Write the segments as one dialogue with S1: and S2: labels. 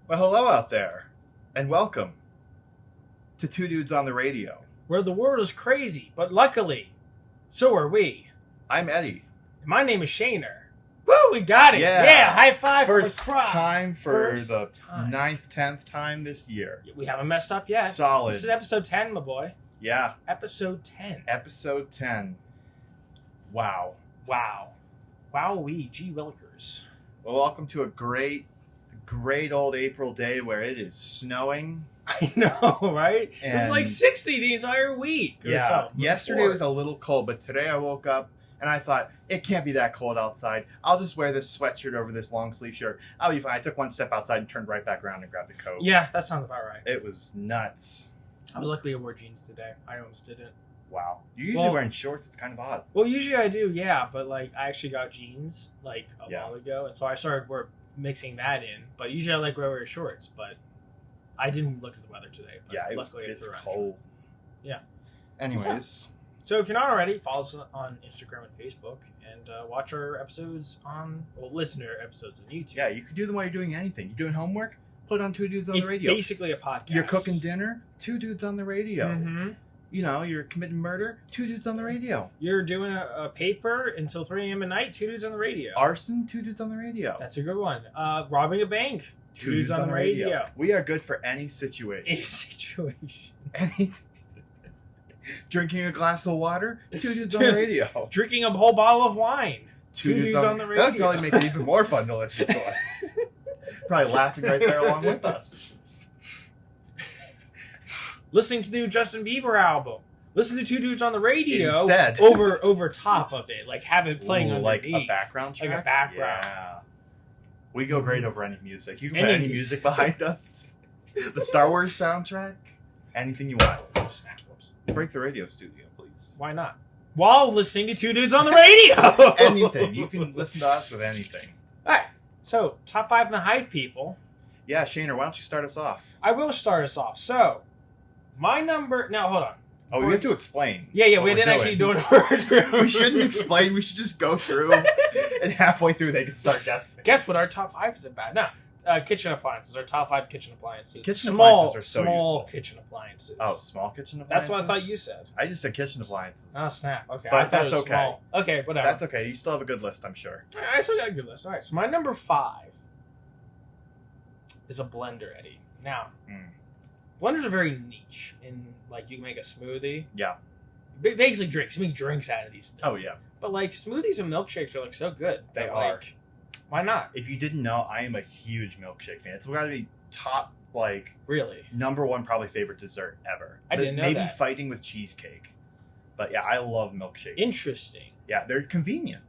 S1: Well, hello out there, and welcome to Two Dudes on the Radio.
S2: Where the world is crazy, but luckily, so are we.
S1: I'm Eddie.
S2: My name is Shaner. Woo, we got it.
S1: Yeah.
S2: High five
S1: First
S2: for Crock.
S1: time for
S2: First
S1: the
S2: time.
S1: 9th, 10th time this year.
S2: We haven't messed up yet.
S1: Solid.
S2: This is episode 10, my boy.
S1: Yeah,
S2: Episode 10.
S1: episode 10. Wow.
S2: Wow. Wowee, gee willikers.
S1: Well, welcome to a great old April day where it is snowing.
S2: I know, right? It was like
S1: And-
S2: 60 the entire week. or
S1: Yeah,
S2: something.
S1: yesterday was a little cold, but today I woke up and I thought, it can't be that cold outside. I'll just wear this sweatshirt over this long sleeve shirt. I'll be fine. I took one step outside and turned right back around and grabbed a coat.
S2: Yeah, that sounds about right.
S1: It was nuts.
S2: I was lucky I wore jeans today. I almost didn't.
S1: Wow. You're usually
S2: Well-
S1: wearing shorts. It's kind of odd.
S2: Well, usually I do, yeah, but like I actually got jeans like a
S1: Yeah.
S2: while ago, and so I started mixing that in. But usually I like wear shorts, but I didn't look at the weather today. But
S1: Yeah,
S2: luckily I
S1: it's
S2: threw on
S1: cold.
S2: shorts. Yeah.
S1: Anyways,
S2: So if you're not already, follow us on Instagram and Facebook, and watch our episodes listen to our episodes on YouTube.
S1: yeah, you could do them while you're doing anything. You're doing homework, put on Two Dudes on
S2: it's
S1: the Radio.
S2: basically a podcast.
S1: You're cooking dinner, Two Dudes on the Radio.
S2: Mm-hmm.
S1: You know, you're committing murder, Two Dudes on the Radio.
S2: You're doing a paper until 3 a.m. at night. Two dudes on the radio.
S1: Arson, Two Dudes on the Radio.
S2: That's a good one. Robbing a bank. Two dudes on the radio.
S1: We are good for any situation.
S2: Any situation.
S1: Any drinking a glass of water, Two Dudes on the Radio.
S2: Drinking a whole bottle of wine. Two dudes on the radio.
S1: That would probably make it even more fun to listen to us. Probably laughing right there along with us.
S2: Listening to the new Justin Bieber album. Listen to Two Dudes on the Radio
S1: Instead.
S2: over top of it. Like have it playing
S1: Ooh,
S2: underneath.
S1: like a background track.
S2: Like a background.
S1: Yeah. We go great over any music. You can put
S2: Any
S1: any music behind us. The Star Wars soundtrack. Anything you want.
S2: Oh, snap. Whoops.
S1: Break the radio studio, please.
S2: Why not? While listening to Two Dudes on the Radio.
S1: Anything. You can listen to us with anything.
S2: Alright. So, top 5 in the Hive people.
S1: Yeah, Shaner, why don't you start us off?
S2: I will start us off. So, my number... Now, hold on.
S1: Oh, we have to explain.
S2: Yeah,
S1: what
S2: we
S1: we're
S2: didn't actually do
S1: doing.
S2: it.
S1: We shouldn't explain. We should just go through, and halfway through they can start guessing.
S2: Guess what our top 5 is about? No, kitchen appliances. Our top 5 kitchen appliances.
S1: Kitchen
S2: small,
S1: appliances are so
S2: small
S1: useful.
S2: kitchen appliances.
S1: Oh, small kitchen
S2: That's
S1: appliances?
S2: what I thought you said.
S1: I just said kitchen appliances.
S2: Oh, snap. Okay.
S1: But
S2: I thought
S1: that's
S2: it was
S1: okay.
S2: Small. Okay, whatever.
S1: That's okay. You still have a good list, I'm sure.
S2: I still got a good list. All right, so my number 5 is a blender, Eddie. Now, blenders are very niche. Like, you can make a smoothie.
S1: Yeah.
S2: Basically drinks. You make drinks out of these things.
S1: Oh, yeah.
S2: But, like, smoothies and milkshakes are, like, so good.
S1: They
S2: that,
S1: are.
S2: Like, why not?
S1: If you didn't know, I am a huge milkshake fan. It's got to be top, like,
S2: Really?
S1: number one probably favorite dessert ever.
S2: I didn't know
S1: Maybe
S2: that.
S1: fighting with cheesecake. But, yeah, I love milkshakes.
S2: Interesting.
S1: Yeah, they're convenient.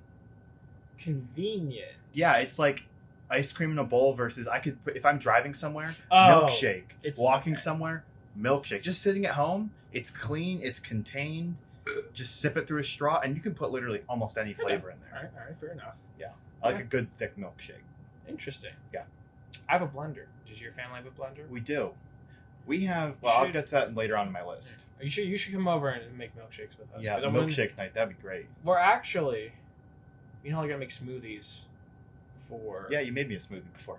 S2: Convenient.
S1: Yeah, it's like ice cream in a bowl versus if I'm driving somewhere,
S2: Oh,
S1: milkshake.
S2: it's-
S1: Walking
S2: okay.
S1: somewhere, milkshake. Just sitting at home, it's clean, it's contained. Just sip it through a straw, and you can put literally almost any flavor in there.
S2: All right, fair enough.
S1: I like a good thick milkshake.
S2: Interesting.
S1: Yeah.
S2: I have a blender. Does your family have a blender?
S1: We do. We have. Well, I'll
S2: Should-
S1: get to that later on in my list.
S2: Are you sure you should come over and make milkshakes with us?
S1: Yeah,
S2: 'Cause I'm gonna-
S1: milkshake night. That'd be great.
S2: We're actually, you know, I gotta make smoothies for.
S1: Yeah, you made me a smoothie before.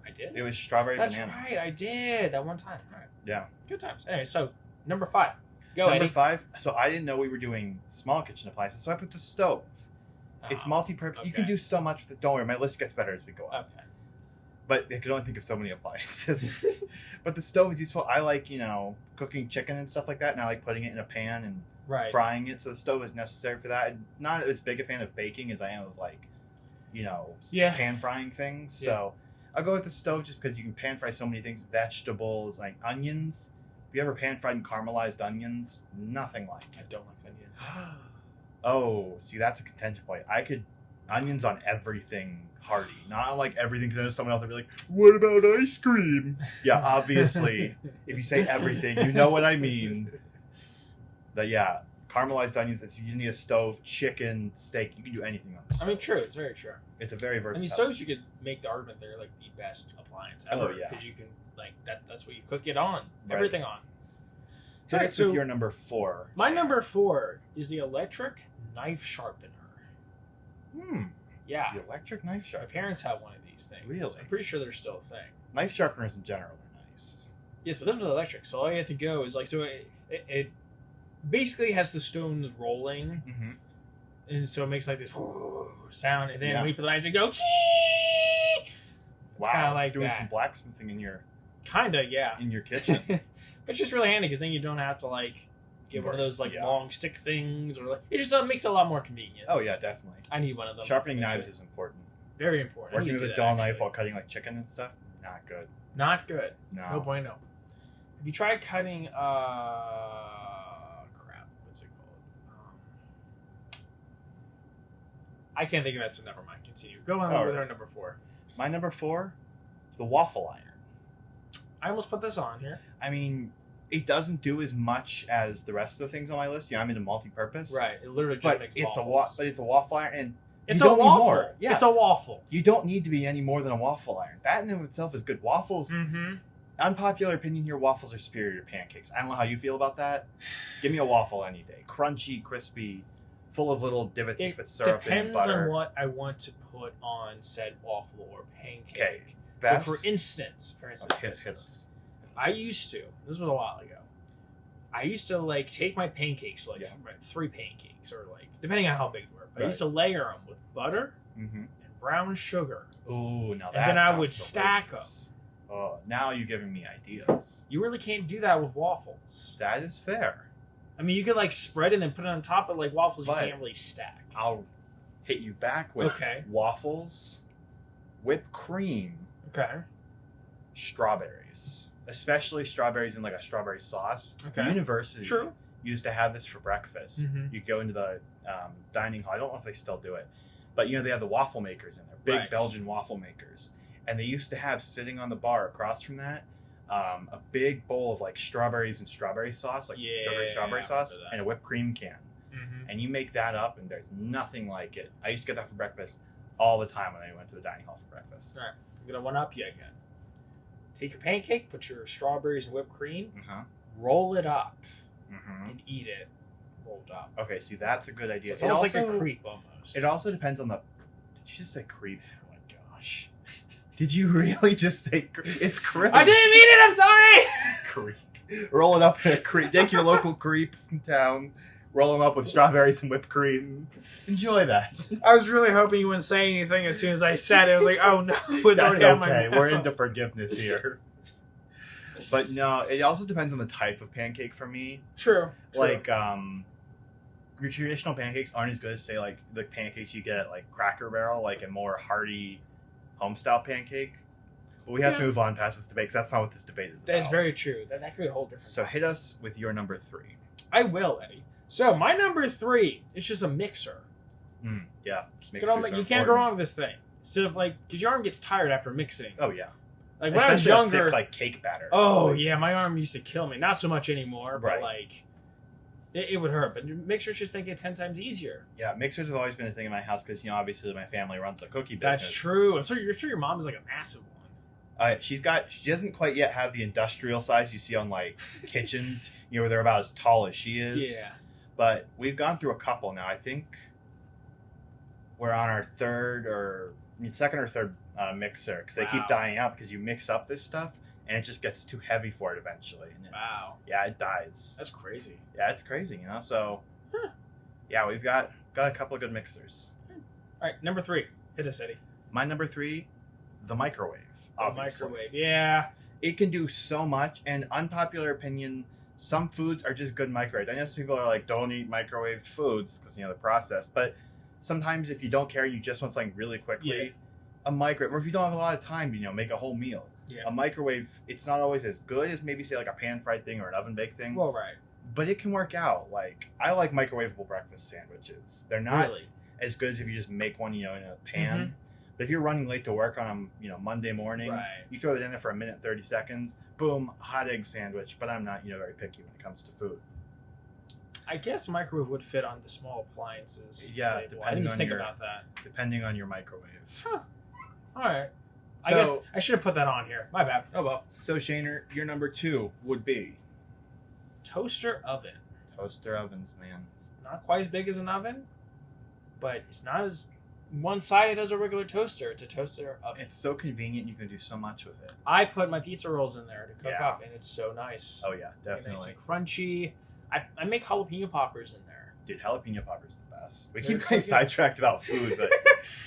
S2: I did.
S1: It was strawberry
S2: That's
S1: banana.
S2: right. I did that one time. All right.
S1: Yeah.
S2: Good times. Anyway, so number 5. Go,
S1: Number
S2: Eddie.
S1: 5. So I didn't know we were doing small kitchen appliances, so I put the stove. It's
S2: Oh,
S1: multi-purpose. You can
S2: okay.
S1: do so much with it. Don't worry, my list gets better as we go on.
S2: Okay.
S1: But I could only think of so many appliances. But the stove is useful. I like, cooking chicken and stuff like that, and I like putting it in a pan and
S2: Right.
S1: frying it. So the stove is necessary for that. I'm not as big a fan of baking as I am of
S2: Yeah.
S1: pan frying things.
S2: Yeah.
S1: So I'll go with the stove just because you can pan fry so many things, vegetables, like onions. Have you ever pan fried and caramelized onions? Nothing like
S2: I don't like onions.
S1: it. Oh, see, that's a contention point. I could onions on everything hearty, not on like everything, because I know someone else would be like, what about ice cream? Yeah, obviously, if you say everything, you know what I mean. But yeah, caramelized onions, you need a stove, chicken, steak, you can do anything on the
S2: I
S1: stove.
S2: mean, true. It's very true.
S1: It's a very versatile.
S2: I mean, stoves, you could make the argument they're like the best appliance ever.
S1: Oh, yeah.
S2: Because you can, like, that's what you cook it on.
S1: Right.
S2: Everything on.
S1: So
S2: Alright,
S1: that's
S2: so
S1: with your number 4.
S2: My number 4 is the electric knife sharpener.
S1: Hmm.
S2: Yeah.
S1: The electric knife
S2: My
S1: sharpener.
S2: parents have one of these things.
S1: Really?
S2: I'm pretty sure they're still a thing.
S1: Knife sharpeners in general are nice.
S2: Yes, but this one's electric, so all you have to go is like so it basically has the stones rolling,
S1: Mm-hmm.
S2: and so it makes like this sound, and then when you put the knife, to go. It's
S1: Wow,
S2: kind of like
S1: doing
S2: that.
S1: some blacksmithing in your
S2: Yeah.
S1: kitchen.
S2: But it's just really handy because then you don't have to like get one of those like
S1: Yeah.
S2: long stick things, or like it just makes it a lot more convenient.
S1: Oh yeah, definitely.
S2: I need one of them.
S1: Sharpening
S2: eventually.
S1: knives is important.
S2: Very important. I
S1: Working
S2: need
S1: with
S2: to
S1: a
S2: do
S1: dull
S2: that,
S1: knife
S2: actually.
S1: while cutting like chicken and stuff, not good.
S2: Not good.
S1: No.
S2: No bueno. Have you tried cutting? Crap. What's it called? I can't think of that, so never mind. Continue. Go on with our number 4.
S1: My number 4, the Waffle Iron.
S2: I almost put this on here.
S1: I mean, it doesn't do as much as the rest of the things on my list. I'm into multi-purpose.
S2: Right. It literally just
S1: But
S2: makes
S1: it's
S2: waffles.
S1: a waffle iron, and
S2: It's
S1: you
S2: a
S1: don't need
S2: waffle.
S1: more. Yeah.
S2: It's a waffle.
S1: You don't need to be any more than a waffle iron. That in and of itself is good. Waffles.
S2: Mm-hmm.
S1: Unpopular opinion here: waffles are superior to pancakes. I don't know how you feel about that. Give me a waffle any day. Crunchy, crispy, full of little divots
S2: It
S1: with syrup and
S2: depends
S1: butter.
S2: on what I want to put on said waffle or pancake.
S1: Okay.
S2: So for instance,
S1: hit us.
S2: I used to. This was a while ago. I used to like take my pancakes, like 3 pancakes, or like depending on how big they were. But I used to layer them with butter
S1: Mm-hmm.
S2: and brown sugar.
S1: Ooh, now that
S2: And then I
S1: sounds
S2: would stack
S1: delicious. Oh, now you're giving me ideas.
S2: You really can't do that with waffles.
S1: That is fair.
S2: I mean, you could like spread it and then put it on top, but like waffles, you
S1: But
S2: can't really stack.
S1: I'll hit you back with
S2: Okay.
S1: waffles, whipped cream,
S2: Okay.
S1: strawberries. Especially strawberries in like a strawberry sauce.
S2: Okay.
S1: University
S2: True.
S1: used to have this for breakfast.
S2: Mhm.
S1: You go into the dining hall. I don't know if they still do it, but they have the waffle makers in there, big
S2: Right.
S1: Belgian waffle makers, and they used to have sitting on the bar across from that a big bowl of like strawberries and strawberry sauce, like strawberry
S2: I
S1: sauce,
S2: remember that.
S1: and a whipped cream can,
S2: Mm-hmm.
S1: and you make that up, and there's nothing like it. I used to get that for breakfast all the time when I went to the dining hall for breakfast.
S2: All right. I'm gonna one up you again. Take your pancake, put your strawberries and whipped cream,
S1: Uh-huh.
S2: roll it up,
S1: Mm-hmm.
S2: and eat it rolled up.
S1: Okay, see, that's a good
S2: So
S1: idea.
S2: it's almost like a crepe almost.
S1: It also depends on the. Did you just say creep?
S2: Oh my gosh.
S1: Did you really just say creep? It's creep.
S2: I didn't mean it. I'm sorry.
S1: Creep. Roll it up in a creep. Take your local creep from town. Roll them up with strawberries and whipped cream. Enjoy that.
S2: I was really hoping you wouldn't say anything as soon as I said it. I was like, oh no, it's
S1: That's
S2: already out of my
S1: okay.
S2: mouth.
S1: We're into forgiveness here. But no, it also depends on the type of pancake for me.
S2: True.
S1: Like, your traditional pancakes aren't as good as, say, like, the pancakes you get at, like, Cracker Barrel, like a more hearty home-style pancake. But we have to move on past this debate, because that's not what this debate is about.
S2: That is very true. That could be a whole different.
S1: So hit us with your number 3.
S2: I will, Eddie. So my number 3 is just a mixer.
S1: Yeah.
S2: You can't go wrong with this thing. Instead of like, because your arm gets tired after mixing.
S1: Oh, yeah.
S2: Like when I was
S1: Especially a
S2: younger,
S1: thick, like, cake batter.
S2: oh yeah, my arm used to kill me. Not so much anymore, but
S1: Right.
S2: like, it would hurt. But mixers just make it 10 times easier.
S1: Yeah, mixers have always been a thing in my house, because, obviously my family runs a cookie business.
S2: That's true. I'm sure your mom is like a massive one.
S1: She doesn't quite yet have the industrial size you see on, like, kitchens, where they're about as tall as she is.
S2: Yeah.
S1: But we've gone through a couple now. I think we're on our second or third mixer, because they keep
S2: Wow.
S1: dying out, because you mix up this stuff and it just gets too heavy for it eventually. And
S2: Wow.
S1: yeah, it dies.
S2: That's crazy.
S1: Yeah, it's crazy, So, yeah, we've got a couple of good mixers.
S2: All right, number 3. Hit us, Eddie.
S1: My number 3, the microwave.
S2: The
S1: Obviously.
S2: microwave. Yeah.
S1: It can do so much, and unpopular opinion, some foods are just good microwaved. I know some people are like, don't eat microwaved foods because, they're processed. But sometimes if you don't care, you just want something really quickly, a microwave, or if you don't have a lot of time, make a whole meal.
S2: Yeah.
S1: A microwave, it's not always as good as maybe, say, like a pan-fried thing or an oven-baked thing.
S2: Well, right.
S1: But it can work out. Like, I like microwavable breakfast sandwiches. They're not
S2: Really.
S1: as good as if you just make one, in a pan.
S2: Mhm.
S1: But if you're running late to work on, Monday morning,
S2: Right.
S1: you throw it in there for a minute, 30 seconds, boom, hot egg sandwich. But I'm not, very picky when it comes to food.
S2: I guess microwave would fit on the small appliances.
S1: Yeah,
S2: label. I didn't
S1: depending
S2: even
S1: on
S2: think
S1: your-
S2: about that.
S1: Depending on your microwave.
S2: Huh. All right. I
S1: So-
S2: guess I should have put that on here. My bad. Oh well.
S1: So, Shaner, your number 2 would be
S2: Toaster oven.
S1: toaster ovens, man.
S2: It's not quite as big as an oven, but it's not as one-sided as a regular toaster. It's a toaster oven.
S1: It's so convenient. You can do so much with it.
S2: I put my pizza rolls in there to cook
S1: Yeah.
S2: up, and it's so nice.
S1: Oh yeah,
S2: They're nice
S1: definitely.
S2: and crunchy. I make jalapeno poppers in there.
S1: Dude, jalapeno poppers are the best. We
S2: They're
S1: keep
S2: so
S1: getting
S2: good.
S1: sidetracked about food, but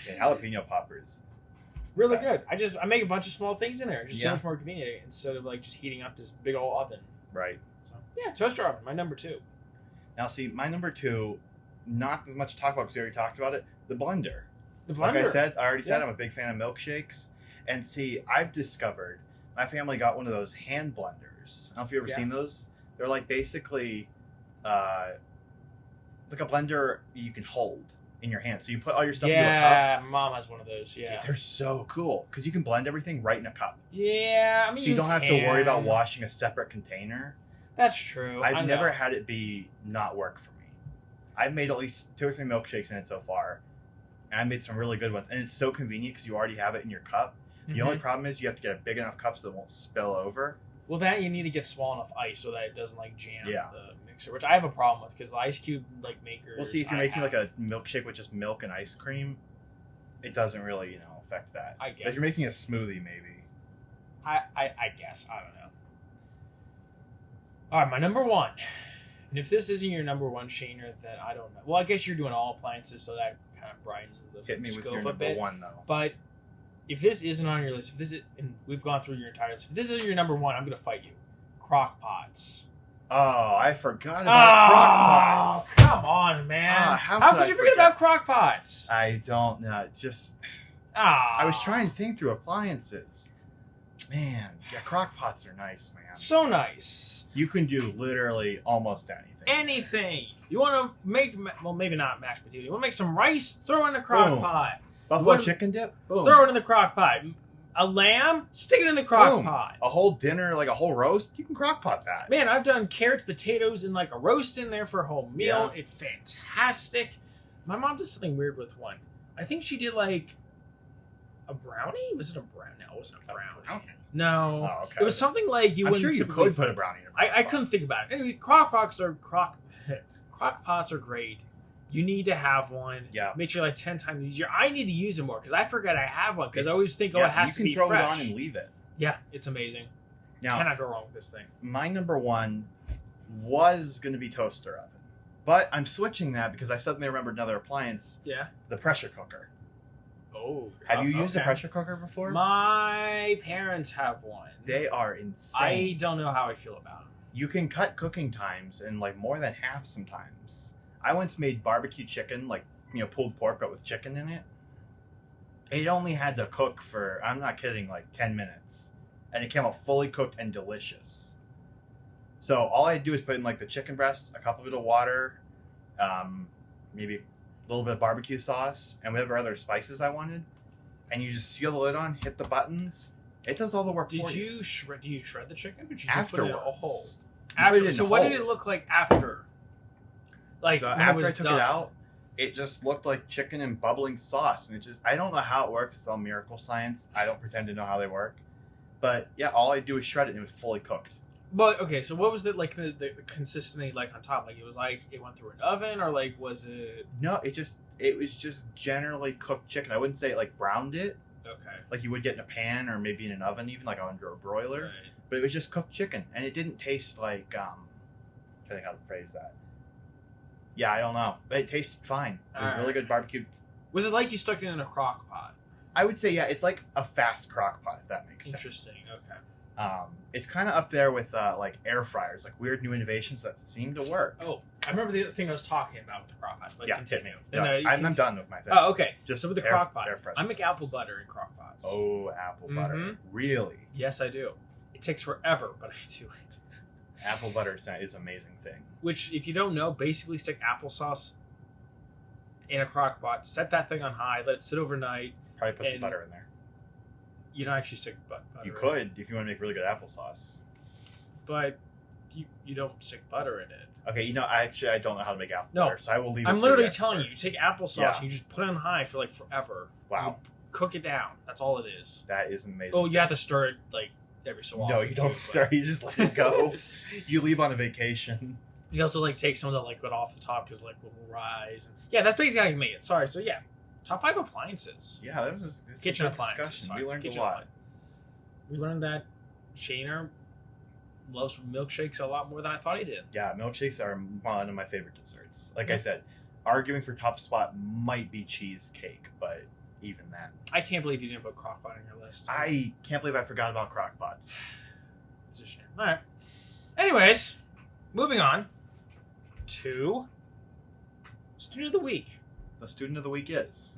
S1: yeah, jalapeno poppers.
S2: Really
S1: Best.
S2: good. I make a bunch of small things in there. Just so
S1: Yeah.
S2: much more convenient instead of like just heating up this big old oven.
S1: Right.
S2: So yeah, toaster oven, my number 2.
S1: Now, see, my number 2, not as much to talk about because we already talked about it. The blender.
S2: The blender.
S1: Like I already said,
S2: Yeah.
S1: I'm a big fan of milkshakes. And see, I've discovered my family got one of those hand blenders. I don't know if you've ever
S2: Yeah.
S1: seen those. They're like basically like a blender you can hold in your hand. So you put all your stuff into a cup.
S2: Yeah, my mom has one of those. Yeah.
S1: They're so cool because you can blend everything right in a cup.
S2: Yeah, I mean,
S1: So you don't have to worry about
S2: can.
S1: washing a separate container.
S2: That's true. I
S1: I've
S2: know.
S1: never had it be not work for me. I've made at least 2 or 3 milkshakes in it so far. And I made some really good ones. And it's so convenient because you already have it in your cup. The
S2: Mhm.
S1: only problem is you have to get a big enough cup so it won't spill over.
S2: Well, that you need to get small enough ice so that it doesn't like jam
S1: Yeah.
S2: the mixer, which I have a problem with because the ice cube like makers.
S1: We'll see if you're
S2: I
S1: making
S2: have-
S1: like a milkshake with just milk and ice cream, it doesn't really, affect that.
S2: I
S1: But
S2: guess.
S1: if you're making a smoothie, maybe.
S2: I guess. I don't know. All right, my number 1. And if this isn't your number 1, Shaner, then I don't know. Well, I guess you're doing all appliances, so that kind of brightens the
S1: Hit me with
S2: scope
S1: your
S2: a
S1: number
S2: bit.
S1: 1, though.
S2: But if this isn't on your list, if this is, and we've gone through your entire list, if this is your number 1, I'm going to fight you. Crock pots.
S1: Oh, I forgot about crock pots.
S2: Come on, man.
S1: How
S2: How
S1: could
S2: could
S1: I
S2: you forget
S1: forget?
S2: about crock pots?
S1: I don't know. It's just,
S2: Ah,
S1: I was trying to think through appliances. Man, yeah, crock pots are nice, man.
S2: So nice.
S1: You can do literally almost anything.
S2: Anything. You want to make, well, maybe not mashed potato. You want to make some rice? Throw it in the crock
S1: Boom.
S2: pot.
S1: Buffalo
S2: What-
S1: chicken dip? Boom.
S2: Throw it in the crock pot. A lamb? Stick it in the crock
S1: Boom.
S2: pot.
S1: A whole dinner, like a whole roast, you can crock pot that.
S2: Man, I've done carrots, potatoes, and like a roast in there for a whole meal.
S1: Yeah.
S2: It's fantastic. My mom did something weird with one. I think she did like a brownie. Was it a brownie? No, it wasn't a brownie.
S1: brownie?
S2: No,
S1: Oh, okay.
S2: it was something like you
S1: I'm
S2: wouldn't.
S1: sure you
S2: typically
S1: could put a brownie in a crock
S2: I
S1: pot.
S2: couldn't think about it. Anyway, crock pots are crock pots are great. You need to have one.
S1: Yeah.
S2: Makes your life 10 times easier. I need to use it more because I forget I have one because I
S1: It's-
S2: always think,
S1: yeah,
S2: it has to be
S1: you can throw
S2: fresh.
S1: it on and leave it.
S2: Yeah, it's amazing.
S1: Now,
S2: Cannot go wrong with this thing.
S1: my number 1 was going to be toaster oven. But I'm switching that because I suddenly remembered another appliance,
S2: Yeah.
S1: the pressure cooker.
S2: Oh.
S1: Have you used a
S2: okay.
S1: pressure cooker before?
S2: My parents have one.
S1: They are insane.
S2: I don't know how I feel about them.
S1: You can cut cooking times in like more than half sometimes. I once made barbecue chicken, like, pulled pork but with chicken in it. It only had to cook for, I'm not kidding, like 10 minutes. And it came out fully cooked and delicious. So all I do is put in like the chicken breasts, a couple bit of water, maybe a little bit of barbecue sauce, and whatever other spices I wanted. And you just seal the lid on, hit the buttons. It does all the work for
S2: Did
S1: you.
S2: you shred? Do you shred the chicken? Or did you just put it in a
S1: Afterwards.
S2: whole?
S1: You put it in
S2: So
S1: a
S2: what did
S1: hole.
S2: it look like after? Like
S1: So
S2: when
S1: after
S2: it
S1: I
S2: was
S1: took
S2: done?
S1: it out, it just looked like chicken and bubbling sauce. And I don't know how it works. It's all miracle science. I don't pretend to know how they work. But yeah, all I do is shred it and it was fully cooked.
S2: But okay, so what was the consistency like on top? Like it was like it went through an oven, or like was it?
S1: No, it was just generally cooked chicken. I wouldn't say it like browned it
S2: Okay.
S1: like you would get in a pan or maybe in an oven, even like under a broiler.
S2: Right.
S1: But it was just cooked chicken, and it didn't taste like I think how to phrase that. Yeah, I don't know, but it tasted fine. It was really good barbecue.
S2: Was it like you stuck it in a crock pot?
S1: I would say yeah, it's like a fast crock pot if that makes sense.
S2: Interesting. Okay.
S1: It's kind of up there with like air fryers, like weird new innovations that seem to work.
S2: Oh, I remember the thing I was talking about with the crock pot. But
S1: Yeah,
S2: continue.
S1: No,
S2: No, you
S1: I'm
S2: can-
S1: done with my thing.
S2: Oh, okay.
S1: Just
S2: So with the
S1: air-
S2: crock pot,
S1: air pressure
S2: I make apple
S1: cookers.
S2: butter in crock pots.
S1: Oh, apple butter.
S2: Mhm.
S1: Really?
S2: Yes, I do. It takes forever, but I do it.
S1: Apple butter is an amazing thing.
S2: Which, if you don't know, basically stick applesauce in a crock pot, set that thing on high, let it sit overnight.
S1: Probably put some
S2: And-
S1: butter in there.
S2: You don't actually stick butter.
S1: You
S2: in it.
S1: could if you want to make really good applesauce.
S2: But you don't stick butter in it.
S1: Okay, I don't know how to make apple
S2: No,
S1: butter, so I will leave it
S2: I'm
S1: to
S2: literally
S1: the
S2: telling you,
S1: expert.
S2: you take applesauce
S1: Yeah.
S2: and you just put it on high for like forever.
S1: Wow,
S2: You cook it down. That's all it is.
S1: that is amazing.
S2: Oh, you have to stir it like every so often.
S1: No, you don't
S2: too,
S1: stir. You just let it go. You leave on a vacation.
S2: but you also like take some of the liquid off the top because liquid will rise. And, yeah, that's basically how you make it. Sorry. So yeah, Top 5 appliances.
S1: Yeah, that was just
S2: Kitchen
S1: a good
S2: appliances.
S1: discussion.
S2: Sorry,
S1: We learned
S2: kitchen
S1: a lot.
S2: appliance. We learned that Shaner loves milkshakes a lot more than I thought he did.
S1: Yeah, milkshakes are one of my favorite desserts. Like I said, arguing for top spot might be cheesecake, but even that.
S2: I can't believe you didn't put Crock Pot on your list.
S1: I can't believe I forgot about crock pots.
S2: It's a shame. All right. Anyways, moving on to Student of the Week.
S1: The student of the week is.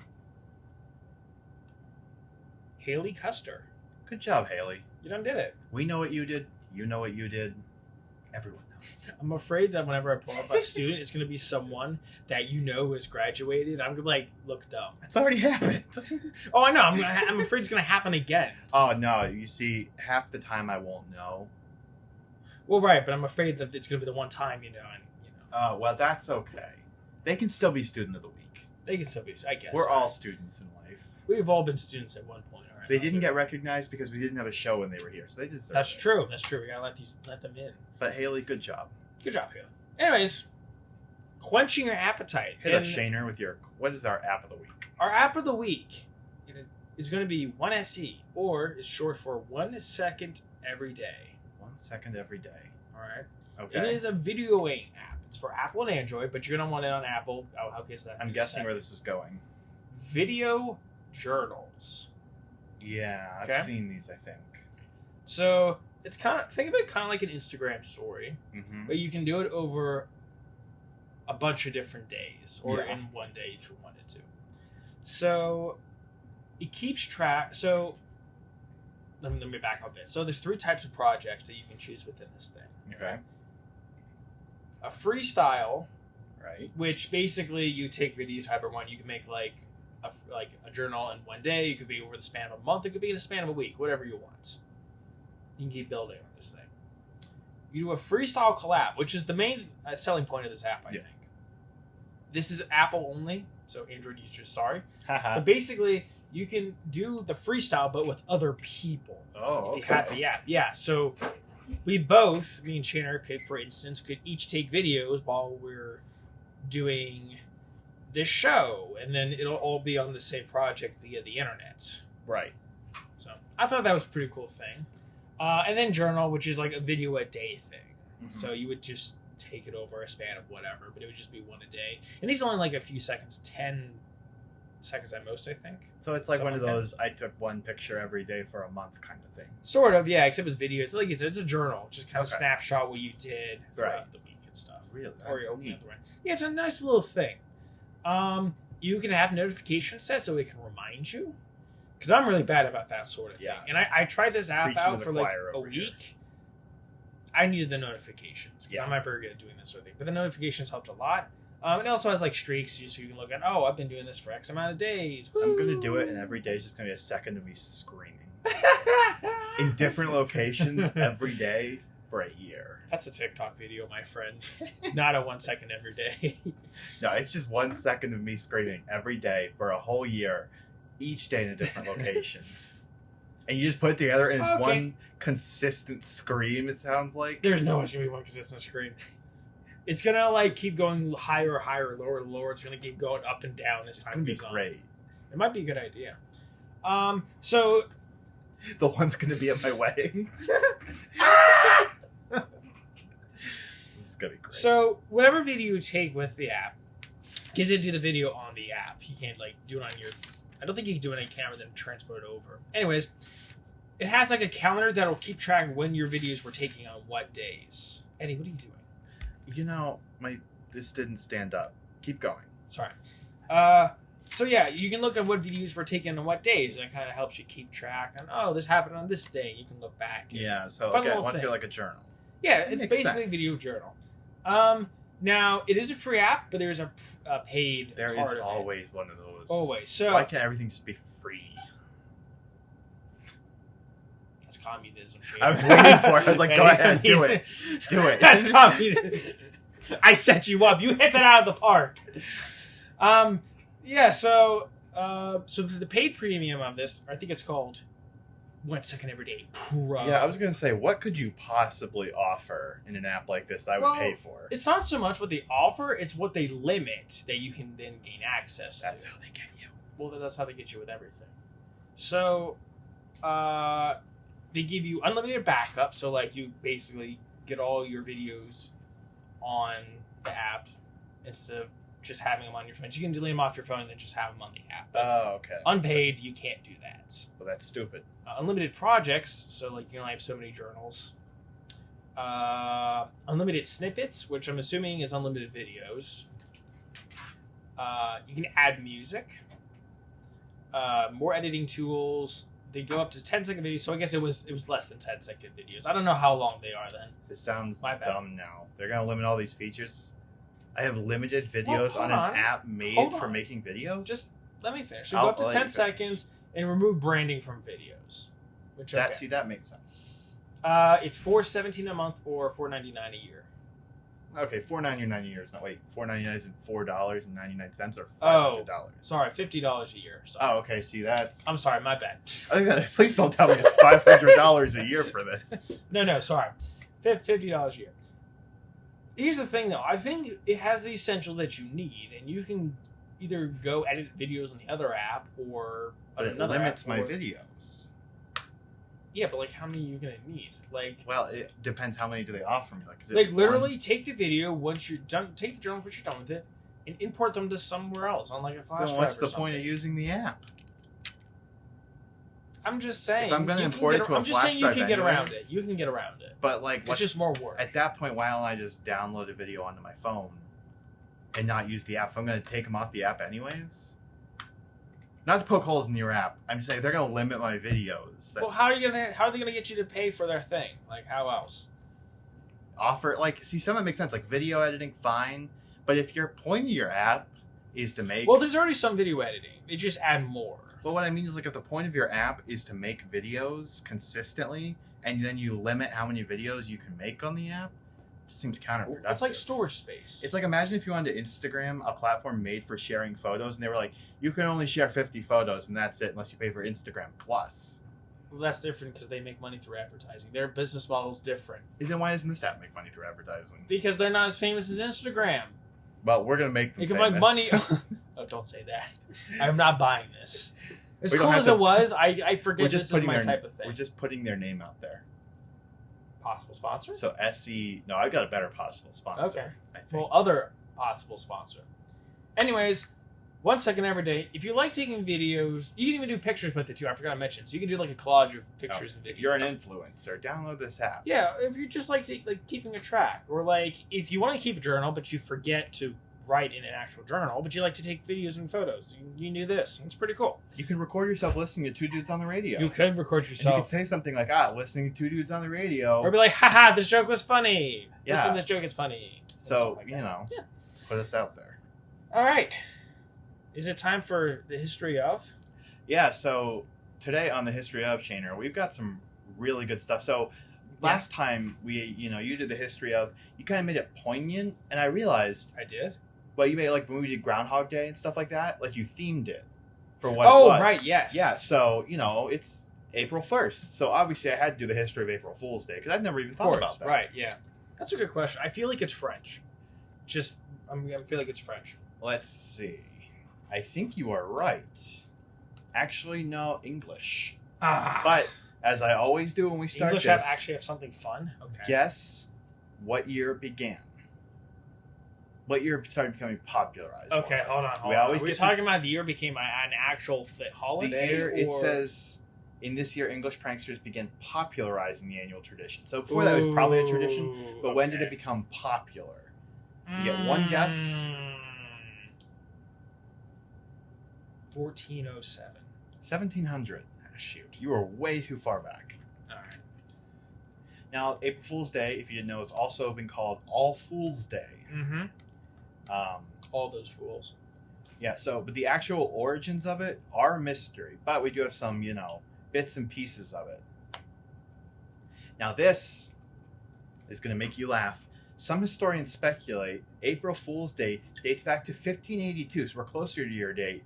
S2: Haley Custer.
S1: Good job, Haley.
S2: You done did it.
S1: We know what you did. You know what you did. Everyone knows.
S2: I'm afraid that whenever I pull up a student, it's going to be someone that you know who has graduated. I'm going to be like, look dumb.
S1: It's already happened.
S2: Oh, I know. I'm afraid it's going to happen again.
S1: Oh, no. You see, half the time I won't know.
S2: Well, right, but I'm afraid that it's going to be the one time, and
S1: Oh, well, that's okay. They can still be student of the week.
S2: they can still be, I guess.
S1: We're all students in life.
S2: We've all been students at one point. Or
S1: They didn't
S2: another.
S1: get recognized because we didn't have a show when they were here, so they deserve
S2: That's
S1: it.
S2: true. That's true. We got to let them in.
S1: But Haley, good job.
S2: Good job, Haley. Anyways, quenching your appetite.
S1: Hit us,
S2: And
S1: Shaner, with your... What is our app of the week?
S2: our app of the week is going to be 1SE, or is short for 1 second every day.
S1: 1 second every day.
S2: All right.
S1: Okay.
S2: It is a videoing app. It's for Apple and Android, but you're going to want it on Apple. Oh, how good is that?
S1: I'm guessing where this is going.
S2: Video journals.
S1: Yeah, I've
S2: Okay.
S1: seen these, I think.
S2: So it's think of it kind of like an Instagram story,
S1: Mm-hmm.
S2: but you can do it over a bunch of different days, or
S1: Yeah.
S2: in one day if you wanted to. So it keeps track. So let me back up a bit. So there's 3 types of projects that you can choose within this thing.
S1: Okay.
S2: A freestyle,
S1: Right.
S2: which basically you take videos however one. You can make like a journal in one day. It could be over the span of a month. It could be in the span of a week. Whatever you want. You can keep building on this thing. You do a freestyle collab, which is the main selling point of this app, I
S1: Yeah.
S2: think. This is Apple only, so Android users, sorry.
S1: Haha.
S2: But basically, you can do the freestyle, but with other people.
S1: Oh,
S2: If you have
S1: okay.
S2: the app. Yeah, so we both, me and Shanner, could, for instance, could each take videos while we're doing this show, and then it'll all be on the same project via the internet.
S1: Right.
S2: So I thought that was a pretty cool thing. And then journal, which is like a video a day thing.
S1: Mhm.
S2: So you would just take it over a span of whatever, but it would just be one a day. And these are only like a few seconds, 10 seconds at most, I think.
S1: So it's like one of
S2: Something like
S1: those I took one picture every day for a month kind of thing.
S2: Sort of, yeah, except it's video. It's like it's a journal, just kind of
S1: Okay.
S2: snapshot what you did throughout
S1: Right.
S2: the week and stuff.
S1: Really?
S2: Or
S1: That's
S2: you open
S1: neat.
S2: it the right. Yeah, it's a nice little thing. You can have notifications set so it can remind you. Because I'm really bad about that sort of thing.
S1: Yeah.
S2: And I tried this app
S1: Preaching to
S2: out
S1: the
S2: for like
S1: choir
S2: a
S1: over here.
S2: week. I needed the notifications.
S1: Yeah.
S2: I'm not very good at doing this sort of thing. But the notifications helped a lot. It also has like streaks so you can look at, oh, I've been doing this for X amount of days.
S1: I'm going to do it, and every day is just going to be a second of me screaming. In different locations every day for a year.
S2: That's a TikTok video, my friend. Not a 1 second every day.
S1: No, it's just 1 second of me screaming every day for a whole year, each day in a different location. And you just put it together, and it's
S2: Okay.
S1: one consistent scream, it sounds like.
S2: There's no way it's gonna be one consistent screen. It's gonna like keep going higher, higher, lower, lower. It's gonna keep going up and down as
S1: It's
S2: time
S1: going to be
S2: goes on.
S1: great.
S2: It might be a good idea. So
S1: The one's going to be at my wedding. It's going to be great.
S2: So whatever video you take with the app, gives you to do the video on the app. You can't like do it on your. I don't think you can do it on camera then transport it over. Anyways, it has like a calendar that'll keep track of when your videos were taking on what days. Eddie, what are you doing?
S1: You know, this didn't stand up. Keep going.
S2: Sorry. So yeah, you can look at what videos were taken on what days, and it kind of helps you keep track. And oh, this happened on this day. You can look back. And,
S1: Yeah, so
S2: Fun
S1: okay,
S2: little
S1: once
S2: thing.
S1: get like a journal.
S2: yeah, it's
S1: Makes
S2: basically a
S1: sense.
S2: video journal. Now it is a free app, but there's a paid.
S1: There
S2: part
S1: is
S2: of it.
S1: always one of those.
S2: Always. So
S1: Why can't everything just be free?
S2: that's communism.
S1: I was waiting for it. I was like, go ahead, do it. Do it.
S2: That's communism. I set you up. You hit that out of the park. Yeah. So the paid premium of this, I think it's called 1 second every day pro.
S1: Yeah, I was gonna say, what could you possibly offer in an app like this that I would
S2: Well,
S1: pay for?
S2: It's not so much what they offer; it's what they limit that you can then gain access
S1: That's
S2: to.
S1: how they get you.
S2: Well, that's how they get you with everything. So, they give you unlimited backup. So, like, you basically get all your videos on the app instead of just having them on your phone. You can delete them off your phone and then just have them on the app.
S1: Oh, okay.
S2: Unpaid, you can't do that.
S1: Well, that's stupid.
S2: Unlimited projects, so like you only have so many journals. Unlimited snippets, which I'm assuming is unlimited videos. You can add music. More editing tools. They go up to 10-second videos, so I guess it was less than 10-second videos. I don't know how long they are then.
S1: This sounds
S2: My bad.
S1: dumb now. They're gonna limit all these features. I have limited videos on
S2: on.
S1: an app made
S2: Hold
S1: for
S2: on.
S1: making videos.
S2: Just let me finish. So
S1: I'll
S2: go up to
S1: let
S2: 10
S1: you finish.
S2: seconds and remove branding from videos. Which
S1: that
S2: okay.
S1: see that makes sense.
S2: It's $4.17 a month or $4.99 a year.
S1: Okay, $4.99 a year is not wait. $4.99 is $4.99 or
S2: Oh,
S1: $500.
S2: Sorry, $50 a year. Sorry.
S1: Oh, okay. See, that's.
S2: I'm sorry, my bad.
S1: I think that. Please don't tell me it's $500 a year for this.
S2: No, sorry. $50 a year. Here's the thing, though. I think it has the essentials that you need, and you can either go edit videos on the other app or
S1: But
S2: on
S1: it
S2: another
S1: limits
S2: app,
S1: my
S2: or-
S1: videos.
S2: Yeah, but like, how many are you gonna need? Like,
S1: Well, it depends how many do they offer me. Like, is it
S2: like
S1: one?
S2: literally take the video once you're done. Take the journals once you're done with it, and import them to somewhere else on like a flash
S1: Then
S2: drive.
S1: what's
S2: or
S1: the
S2: something.
S1: point of using the app?
S2: I'm just saying.
S1: If I'm gonna
S2: you can
S1: import
S2: get
S1: it to a
S2: I'm just
S1: flash
S2: saying you
S1: drive
S2: can get around
S1: anyways.
S2: it. You can get around it.
S1: But like,
S2: It's
S1: what's,
S2: just more work.
S1: at that point, why don't I just download a video onto my phone and not use the app? If I'm going to take them off the app anyways. Not to poke holes in your app. I'm just saying they're going to limit my videos.
S2: Well, how are they gonna get you to pay for their thing? Like, how else?
S1: Offer like, see, some of it makes sense. Like video editing, fine. But if your point of your app is to make
S2: Well, there's already some video editing. They just add more.
S1: Well, what I mean is, like, if the point of your app is to make videos consistently, and then you limit how many videos you can make on the app, it seems counterproductive.
S2: It's like storage space.
S1: It's like, imagine if you wanted to Instagram, a platform made for sharing photos, and they were like, you can only share 50 photos, and that's it, unless you pay for Instagram Plus.
S2: Well, that's different because they make money through advertising. Their business model's different
S1: And then why doesn't this app make money through advertising?
S2: because they're not as famous as Instagram.
S1: Well, we're going to make them
S2: You can
S1: famous.
S2: make money. Oh, don't say that. I'm not buying this. As
S1: We don't
S2: cool
S1: have
S2: as
S1: to-
S2: it was, I forget this is my
S1: their,
S2: type of thing.
S1: We're just putting their name out there.
S2: Possible sponsor?
S1: So SC, no, I've got a better possible sponsor.
S2: Okay.
S1: I think.
S2: Well, other possible sponsor. Anyways, 1 second every day. If you like taking videos, you can even do pictures with it too. I forgot to mention. So you can do like a collage of pictures and videos.
S1: If you're an influencer, download this app.
S2: Yeah, if you just like keeping a track, or like if you want to keep a journal but you forget to write in an actual journal, but you like to take videos and photos, you can do this. It's pretty cool.
S1: You can record yourself listening to two dudes on the radio.
S2: You could record
S1: And you
S2: yourself,
S1: could say something like, listening to two dudes on the radio.
S2: or be like, haha, this joke was funny.
S1: Yeah.
S2: Listen, this joke is funny. And
S1: So,
S2: stuff like
S1: you
S2: that.
S1: know,
S2: Yeah.
S1: put us out there.
S2: All right. Is it time for the history of?
S1: Yeah, so today on the History of Chainer, we've got some really good stuff. So last time you did the history of, you kind of made it poignant, and I realized,
S2: I did.
S1: well, you made it like when we did Groundhog Day and stuff like that, like you themed it for what
S2: Oh,
S1: it was.
S2: right, yes.
S1: Yeah, so, it's April 1st. So obviously I had to do the history of April Fool's Day, because I'd never even
S2: Of
S1: thought
S2: course.
S1: about that.
S2: Right, yeah. That's a good question. I feel like it's French. I feel like it's French.
S1: Let's see. I think you are right. Actually, no, English. But as I always do when we start
S2: English
S1: this,
S2: actually have something fun? Okay.
S1: guess what year it began. What year it started becoming popularized?
S2: Okay,
S1: more.
S2: hold on.
S1: We
S2: Are
S1: always
S2: we
S1: get
S2: talking about the year became an actual holiday?
S1: The year it
S2: or-
S1: says, in this year, English pranksters began popularizing the annual tradition. So before that, it was probably a tradition,
S2: Ooh,
S1: but when did
S2: okay.
S1: it become popular? You get one guess.
S2: 1407.
S1: 1700.
S2: Ah, shoot.
S1: You are way too far back.
S2: All right.
S1: Now, April Fool's Day, if you didn't know, it's also been called All Fool's Day.
S2: Mm-hmm. All those fools.
S1: Yeah, but the actual origins of it are a mystery, but we do have some, bits and pieces of it. Now, this is going to make you laugh. Some historians speculate April Fool's Day dates back to 1582, so we're closer to your date,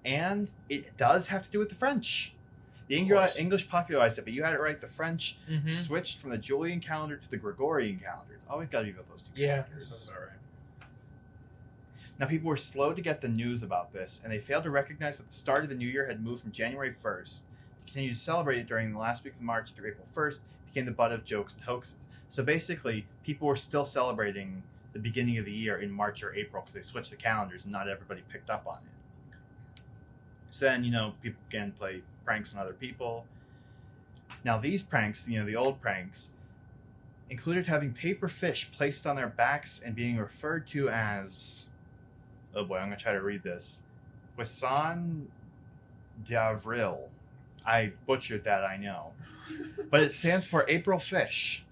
S1: and it does have to do with the French. The
S2: course.
S1: English popularized it, but you had it right. The French
S2: Mm-hmm.
S1: switched from the Julian calendar to the Gregorian calendar. It's always got to be with those two
S2: Yeah, that
S1: calendars.
S2: sounds about right.
S1: Now, people were slow to get the news about this, and they failed to recognize that the start of the new year had moved from January 1st to continue to celebrate it during the last week of March through April 1st, became the butt of jokes and hoaxes. So basically, people were still celebrating the beginning of the year in March or April because they switched the calendars and not everybody picked up on it. So then, people began to play pranks on other people. Now, these pranks, the old pranks, included having paper fish placed on their backs and being referred to as... Oh boy, I'm going to try to read this. Poisson d'avril. I butchered that, I know. But it stands for April fish.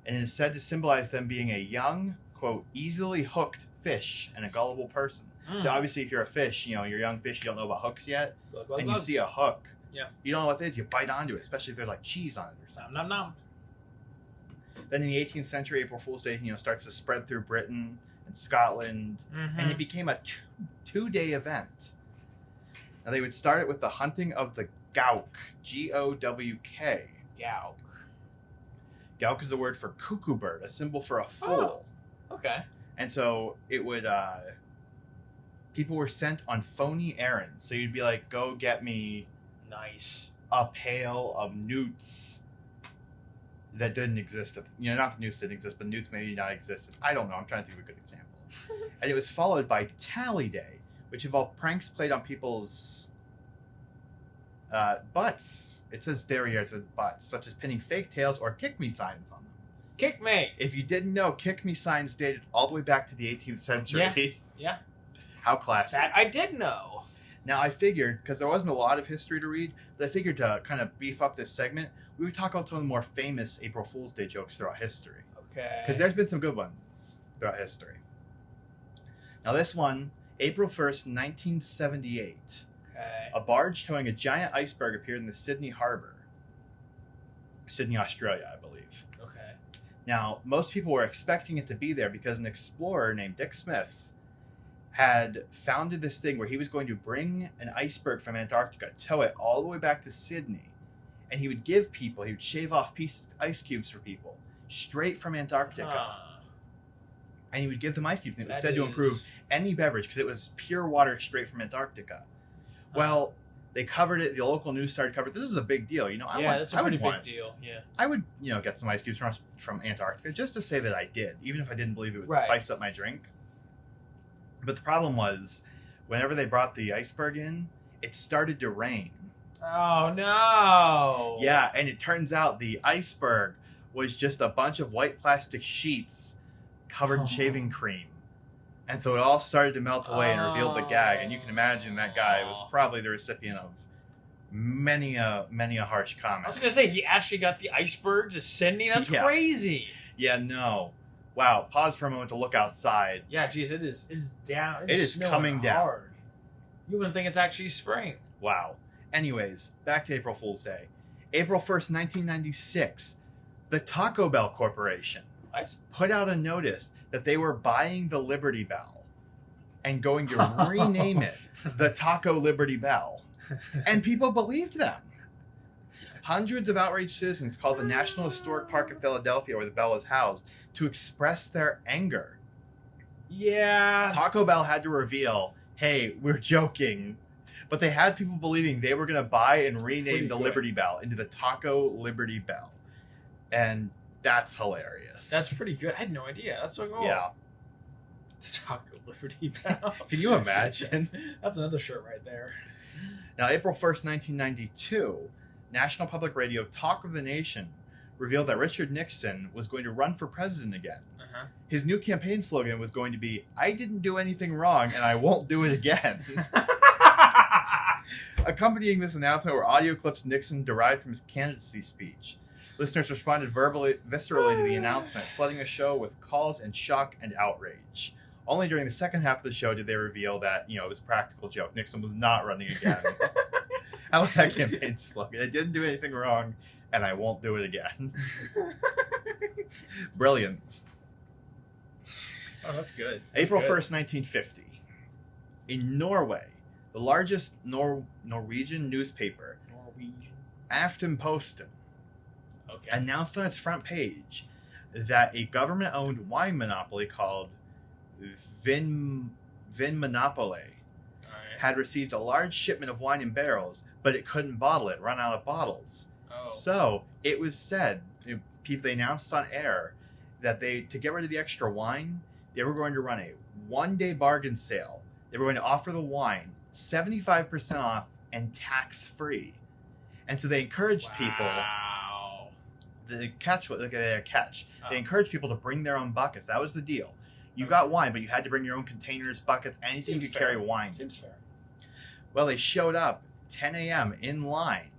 S1: And it is said to symbolize them being a young, quote, easily hooked fish and a gullible person. So obviously if you're a fish, you're a young fish, you don't know about hooks yet. And you see a hook.
S2: Yeah.
S1: You don't know what it is, you bite onto it, especially if there's like cheese on it or something.
S2: Nom, nom, nom.
S1: Then in the 18th century, April Fool's Day, starts to spread through Britain and Scotland, and it became a two-day event. Now they would start it with the hunting of the gowk, G-O-W-K.
S2: Gowk.
S1: Gowk is a word for cuckoo bird, a symbol for a fool.
S2: Oh, okay.
S1: And so it would, people were sent on phony errands. So you'd be like, go get me
S2: Nice.
S1: a pail of newts that didn't exist. Not the newts didn't exist, but newts maybe not existed. I don't know. I'm trying to think of a good example. And it was followed by Tally Day, which involved pranks played on people's butts. It says derriere, it says butts, such as pinning fake tails or kick me signs on them.
S2: Kick me.
S1: If you didn't know, kick me signs dated all the way back to the 18th century.
S2: Yeah.
S1: How classic.
S2: That I did know.
S1: Now I figured, because there wasn't a lot of history to read, but I figured to kind of beef up this segment, we would talk about some of the more famous April Fool's Day jokes throughout history.
S2: Okay.
S1: Because there's been some good ones throughout history. Now this one, April 1st, 1978.
S2: Okay.
S1: A barge towing a giant iceberg appeared in the Sydney Harbor. Sydney, Australia, I believe.
S2: Okay.
S1: Now, most people were expecting it to be there because an explorer named Dick Smith had founded this thing where he was going to bring an iceberg from Antarctica, tow it all the way back to Sydney, and he would shave off ice cubes for people straight from Antarctica. And he would give them ice cubes, and it was said to improve any beverage because it was pure water straight from Antarctica. Well, they covered it. The local news started covering it. This was a big deal,
S2: That's a pretty big deal. Yeah.
S1: I would, get some ice cubes from Antarctica just to say that I did, even if I didn't believe it would
S2: Right.
S1: spice up my drink. But the problem was, whenever they brought the iceberg in, it started to rain.
S2: Oh no!
S1: Yeah, and it turns out the iceberg was just a bunch of white plastic sheets covered in shaving cream. And so it all started to melt away and revealed the gag. And you can imagine that guy was probably the recipient of many a harsh comment.
S2: I was going to say, he actually got the iceberg to Sydney? That's crazy.
S1: Yeah, no. Wow, pause for a moment to look outside.
S2: Yeah, geez, it's down.
S1: It is coming down.
S2: Hard. You wouldn't think it's actually spring.
S1: Wow. Anyways, back to April Fool's Day. April 1st, 1996, the Taco Bell Corporation put out a notice that they were buying the Liberty Bell and going to rename it the Taco Liberty Bell. And people believed them. Hundreds of outraged citizens called the National Historic Park in Philadelphia, where the bell was housed, to express their anger.
S2: Yeah.
S1: Taco Bell had to reveal, hey, we're joking. But they had people believing they were going to buy and rename the Liberty Bell into the Taco Liberty Bell. And that's hilarious.
S2: That's pretty good. I had no idea. That's so cool.
S1: Yeah.
S2: The Taco Liberty Bell.
S1: Can you imagine?
S2: That's another shirt right there.
S1: Now, April 1st, 1992, National Public Radio Talk of the Nation revealed that Richard Nixon was going to run for president again.
S2: Uh-huh.
S1: His new campaign slogan was going to be, I didn't do anything wrong and I won't do it again. Accompanying this announcement were audio clips Nixon derived from his candidacy speech. Listeners responded viscerally to the announcement, flooding the show with calls and shock and outrage. Only during the second half of the show did they reveal that, it was a practical joke. Nixon was not running again. How was that campaign slogan? I didn't do anything wrong, and I won't do it again. Brilliant.
S2: Oh, that's good.
S1: April 1st, 1950. In Norway, the largest Norwegian newspaper, Aftenposten, announced on its front page that a government-owned wine monopoly called Vin Monopole had received a large shipment of wine in barrels, but it couldn't bottle it, run out of bottles.
S2: Oh.
S1: So it was said, they announced on air that to get rid of the extra wine, they were going to run a 1-day bargain sale. They were going to offer the wine 75% off and tax-free. And so they encouraged people. The catch was their catch. Oh. They encouraged people to bring their own buckets. That was the deal. You got wine, but you had to bring your own containers, buckets, anything you could carry wine.
S2: Seems fair.
S1: Well, they showed up 10 a.m. in line,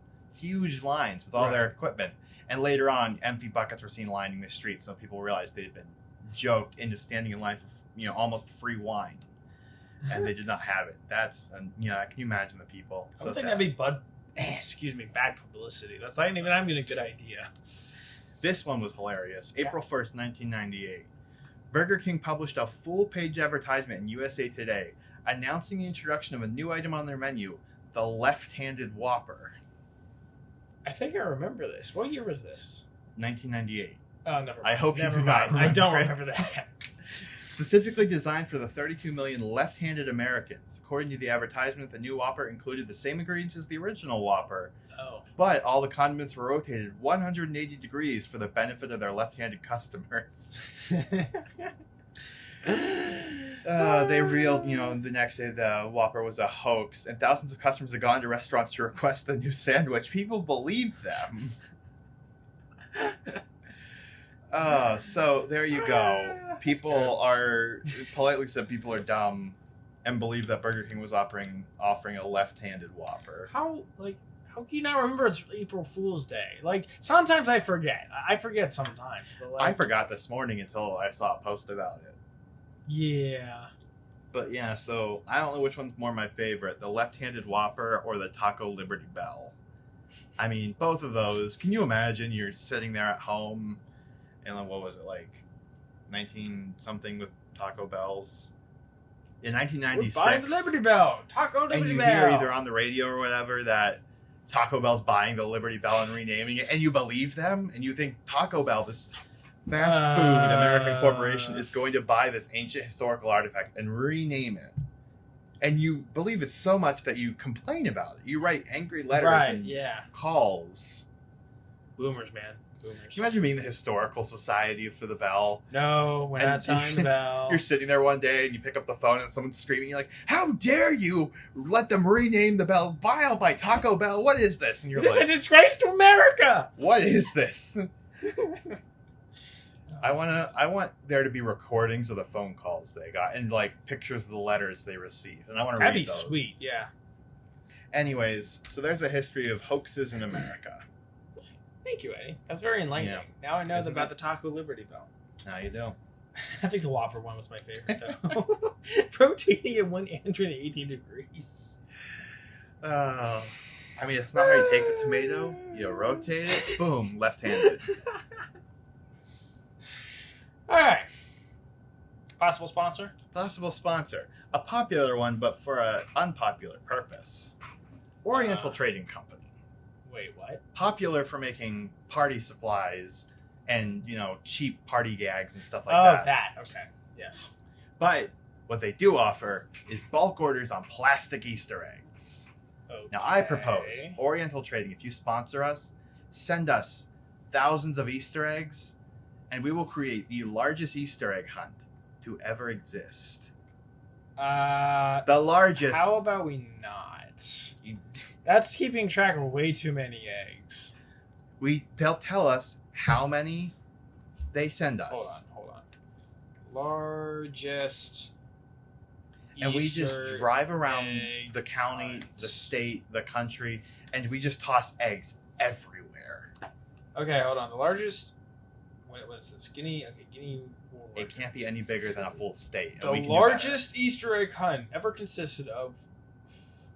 S1: huge lines with all their equipment. And later on, empty buckets were seen lining the streets, so people realized they had been joked into standing in line for almost free wine, and they did not have it. That's can you imagine the people?
S2: I don't think that'd be bad publicity. That's not even a good idea.
S1: This one was hilarious. April 1st, 1998. Burger King published a full-page advertisement in USA Today announcing the introduction of a new item on their menu, the left-handed Whopper.
S2: I think I remember this. What year was this?
S1: 1998.
S2: Oh, never mind.
S1: I hope you do not remember.
S2: I don't remember that.
S1: Specifically designed for the 32 million left-handed Americans. According to the advertisement, the new Whopper included the same ingredients as the original Whopper.
S2: Oh.
S1: But all the condiments were rotated 180 degrees for the benefit of their left-handed customers. They revealed, the next day the Whopper was a hoax, and thousands of customers had gone to restaurants to request the new sandwich. People believed them. So there you go. People are, politely said, people are dumb and believe that Burger King was offering a left-handed Whopper.
S2: How can you not remember it's April Fool's Day? Like, sometimes I forget. I forget sometimes. But
S1: I forgot this morning until I saw a post about it.
S2: Yeah.
S1: But yeah, so I don't know which one's more my favorite, the left-handed Whopper or the Taco Liberty Bell. I mean, both of those. Can you imagine you're sitting there at home and what was it, like 19-something with Taco Bells? In 1996.
S2: We're buying the Liberty Bell. Taco Liberty Bell.
S1: And you hear either on the radio or whatever that Taco Bell's buying the Liberty Bell and renaming it, and you believe them, and you think Taco Bell, this fast food American corporation, is going to buy this ancient historical artifact and rename it. And you believe it so much that you complain about it. You write angry letters and calls.
S2: Boomers, man. Boomers.
S1: Can you imagine being the historical society for the bell?
S2: No, we're not signing the bell.
S1: You're sitting there one day and you pick up the phone and someone's screaming. You're like, "How dare you let them rename the bell? Vile by Taco Bell. What is this?" And you're
S2: like, "This is a disgrace to America.
S1: What is this?" I want there to be recordings of the phone calls they got and like pictures of the letters they received, and I want to read those.
S2: That'd be sweet, yeah.
S1: Anyways, so there's a history of hoaxes in America.
S2: Thank you, Eddie. That's very enlightening. Yeah. Now I know about the Taco Liberty Bell.
S1: Now you do.
S2: I think the Whopper one was my favorite, though. Rotating at 180 degrees.
S1: I mean, it's not how you take the tomato. You rotate it. Boom, left-handed.
S2: All right. Possible sponsor?
S1: Possible sponsor. A popular one, but for an unpopular purpose. Oriental Trading Company.
S2: Wait, what?
S1: Popular for making party supplies and, cheap party gags and stuff like that.
S2: Oh, that. Okay. Yes.
S1: But what they do offer is bulk orders on plastic Easter eggs. Okay. Now, I propose, Oriental Trading, if you sponsor us, send us thousands of Easter eggs, and we will create the largest Easter egg hunt to ever exist. The largest.
S2: How about we not? That's keeping track of way too many eggs.
S1: They'll tell us how many they send us.
S2: Hold on. Largest.
S1: And we just drive around the county, the state, the country, and we just toss eggs everywhere.
S2: Okay, hold on. The largest. What is this? Guinea.
S1: It can't be any bigger than a full state.
S2: The largest Easter egg hunt ever consisted of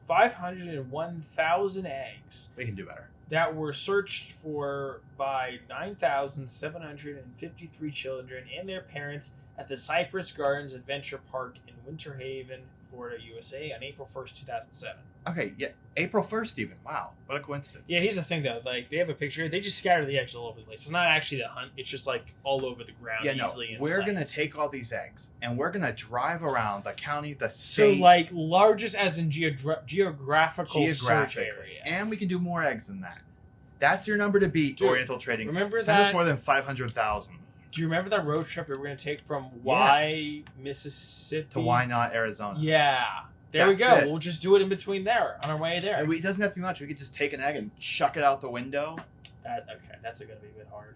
S2: 501,000 eggs.
S1: We can do better.
S2: That were searched for by 9,753 children and their parents at the Cypress Gardens Adventure Park in Winter Haven, Florida, USA on April 1st, 2007.
S1: Okay, yeah, April 1st even. Wow, what a coincidence.
S2: Yeah, here's the thing though. Like they have a picture. They just scatter the eggs all over the place. It's not actually the hunt. It's just like all over the ground.
S1: Yeah, no,
S2: easily in
S1: we're
S2: sight.
S1: gonna take all these eggs and we're gonna drive around the county, the
S2: So
S1: state,
S2: like largest as in geographical search area.
S1: and we can do more eggs than that. That's your number to beat,
S2: Dude,
S1: Oriental Trading.
S2: remember
S1: Send us
S2: that-
S1: more than 500,000
S2: Do you remember that road trip we were going to take from Mississippi
S1: to Why Not, Arizona.
S2: Yeah. There we
S1: That's
S2: go.
S1: it.
S2: We'll just do it in between there on our way there.
S1: And it doesn't have to be much. We could just take an egg and chuck it out the window,
S2: Okay, that's going to be a bit hard.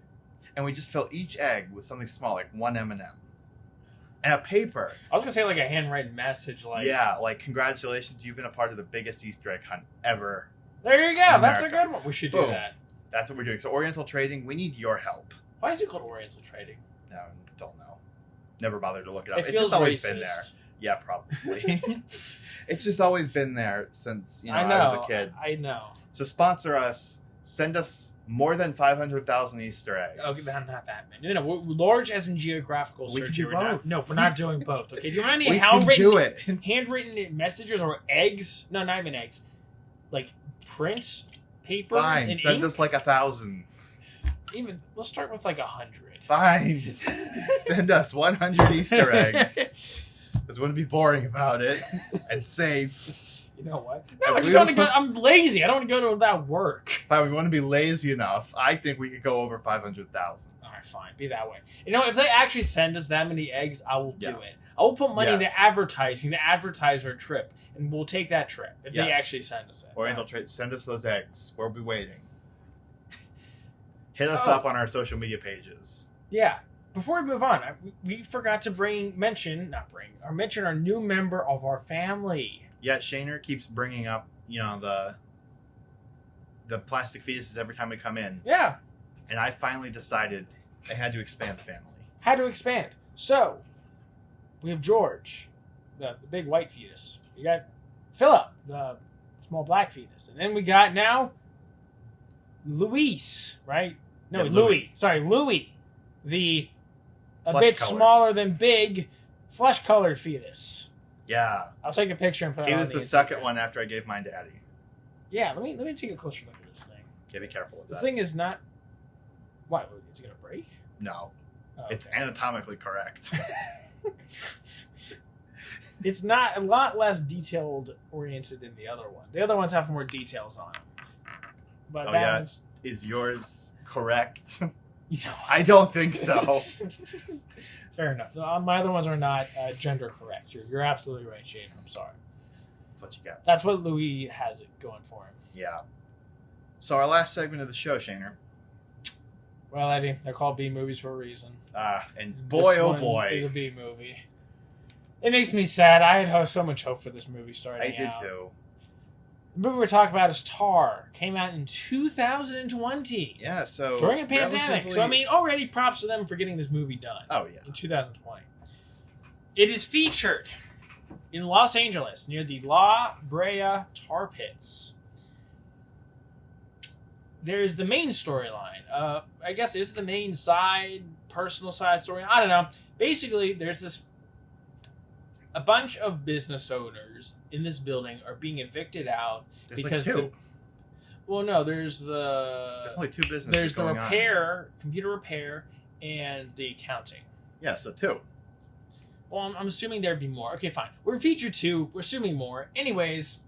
S1: and we just fill each egg with something small, like one M&M, and a paper.
S2: I was going to say like a handwritten message like...
S1: Yeah, like congratulations, you've been a part of the biggest Easter egg hunt ever.
S2: There you go.
S1: in
S2: That's a
S1: America.
S2: good one. We should do
S1: Boom.
S2: that.
S1: That's what we're doing. So Oriental Trading, we need your help.
S2: Why is it called Oriental Trading?
S1: No, don't know. Never bothered to look it up.
S2: It
S1: It's
S2: feels
S1: just always
S2: racist.
S1: been there. Yeah, probably. It's just always been there since I was a kid.
S2: I know.
S1: So sponsor us. Send us more than 500,000 Easter eggs.
S2: Okay, not that many. No, we're large as in geographical
S1: We can
S2: search
S1: do
S2: area.
S1: both.
S2: No, we're not doing both. Okay, do you want any
S1: We can do it.
S2: handwritten messages or eggs? No, not even eggs. Like print papers
S1: Fine.
S2: and
S1: Send
S2: ink?
S1: us like 1,000.
S2: Even let's start with like 100.
S1: Fine. Send us 100 Easter eggs. Because we want to be boring about it and safe.
S2: You know what? No,
S1: And
S2: I just
S1: we
S2: don't want to
S1: will-
S2: go. I'm lazy. I don't want to go to that work.
S1: Fine, we want to be lazy enough. I think we could go over 500,000.
S2: All right, fine. Be that way. You know, if they actually send us that many eggs, I will do
S1: Yeah.
S2: it. I will put money into
S1: Yes.
S2: advertising to advertise our trip, and we'll take that trip if they
S1: Yes.
S2: actually send us it.
S1: Oriental Trade, send us those eggs. We'll be waiting. Hit us
S2: Oh.
S1: up on our social media pages.
S2: Yeah. Before we move on, we forgot to mention our new member of our family.
S1: Yeah, Shaner keeps bringing up, the plastic fetuses every time we come in,
S2: Yeah.
S1: and I finally decided I had to expand the family.
S2: Had to expand. So, we have George, the big white fetus. We got Philip, the small black fetus. And then we got now Luis, right? No,
S1: Yeah,
S2: Louis. Sorry, Louis. A
S1: Flesh
S2: bit
S1: colored.
S2: smaller than big, flesh-colored fetus.
S1: Yeah,
S2: I'll take a picture and put it
S1: he
S2: on
S1: was the
S2: Instagram.
S1: second one after I gave mine to Eddie.
S2: Yeah, let me take a closer look at this thing.
S1: Yeah, be careful with
S2: This
S1: that.
S2: thing is not... Why? Is it going to break?
S1: No,
S2: Oh,
S1: it's
S2: okay.
S1: anatomically correct.
S2: It's not a lot less detailed oriented than the other one. The other ones have more details on them. But
S1: Oh,
S2: that
S1: yeah.
S2: one's...
S1: Is yours correct?
S2: You know,
S1: I don't think so.
S2: Fair enough. My other ones are not gender correct. You're absolutely right, Shane. I'm sorry.
S1: That's what you got.
S2: That's what Louis has it going for him.
S1: Yeah. So our last segment of the show, Shaner.
S2: Well, Eddie, they're called B movies for a reason.
S1: And boy,
S2: This
S1: oh
S2: one
S1: boy.
S2: is a B movie. It makes me sad. I had so much hope for this movie starting
S1: I did
S2: out.
S1: too.
S2: The movie we're talking about is Tar. Came out in 2020.
S1: Yeah, so
S2: During a pandemic. So, I mean, already props to them for getting this movie done.
S1: Oh yeah.
S2: In 2020. It is featured in Los Angeles near the La Brea Tar Pits. There's the main storyline. I guess it's the main personal side story. I don't know. Basically, there's a bunch of business owners in this building are being evicted out
S1: There's
S2: because
S1: like two.
S2: there's
S1: There's only two businesses
S2: there's the
S1: going on.
S2: repair, computer repair, and the accounting.
S1: Yeah, so two.
S2: Well, I'm assuming there'd be more. Okay, fine. We're featured two. We're assuming more. Anyways,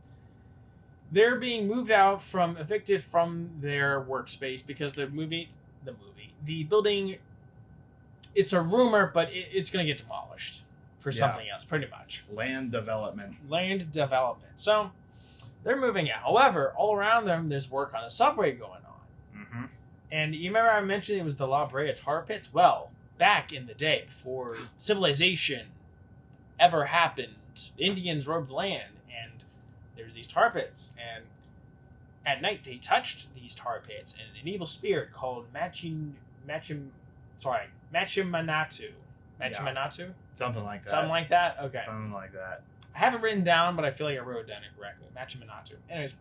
S2: they're being evicted from their workspace because the building, it's a rumor, but it's going to get demolished for
S1: Yeah.
S2: something else, pretty much.
S1: Land development.
S2: Land development. So, they're moving out. However, all around them, there's work on a subway going on.
S1: Mm-hmm.
S2: And you remember I mentioned it was the La Brea Tar Pits? Well, back in the day, before civilization ever happened, Indians roamed land, and there's these tar pits. And at night, they touched these tar pits, and an evil spirit called Machimanatu. Machimanatu?
S1: Something like that.
S2: Something like that? Okay.
S1: Something like that.
S2: I have it written down, but I feel like I wrote it down incorrectly. Machimanatu. Anyways,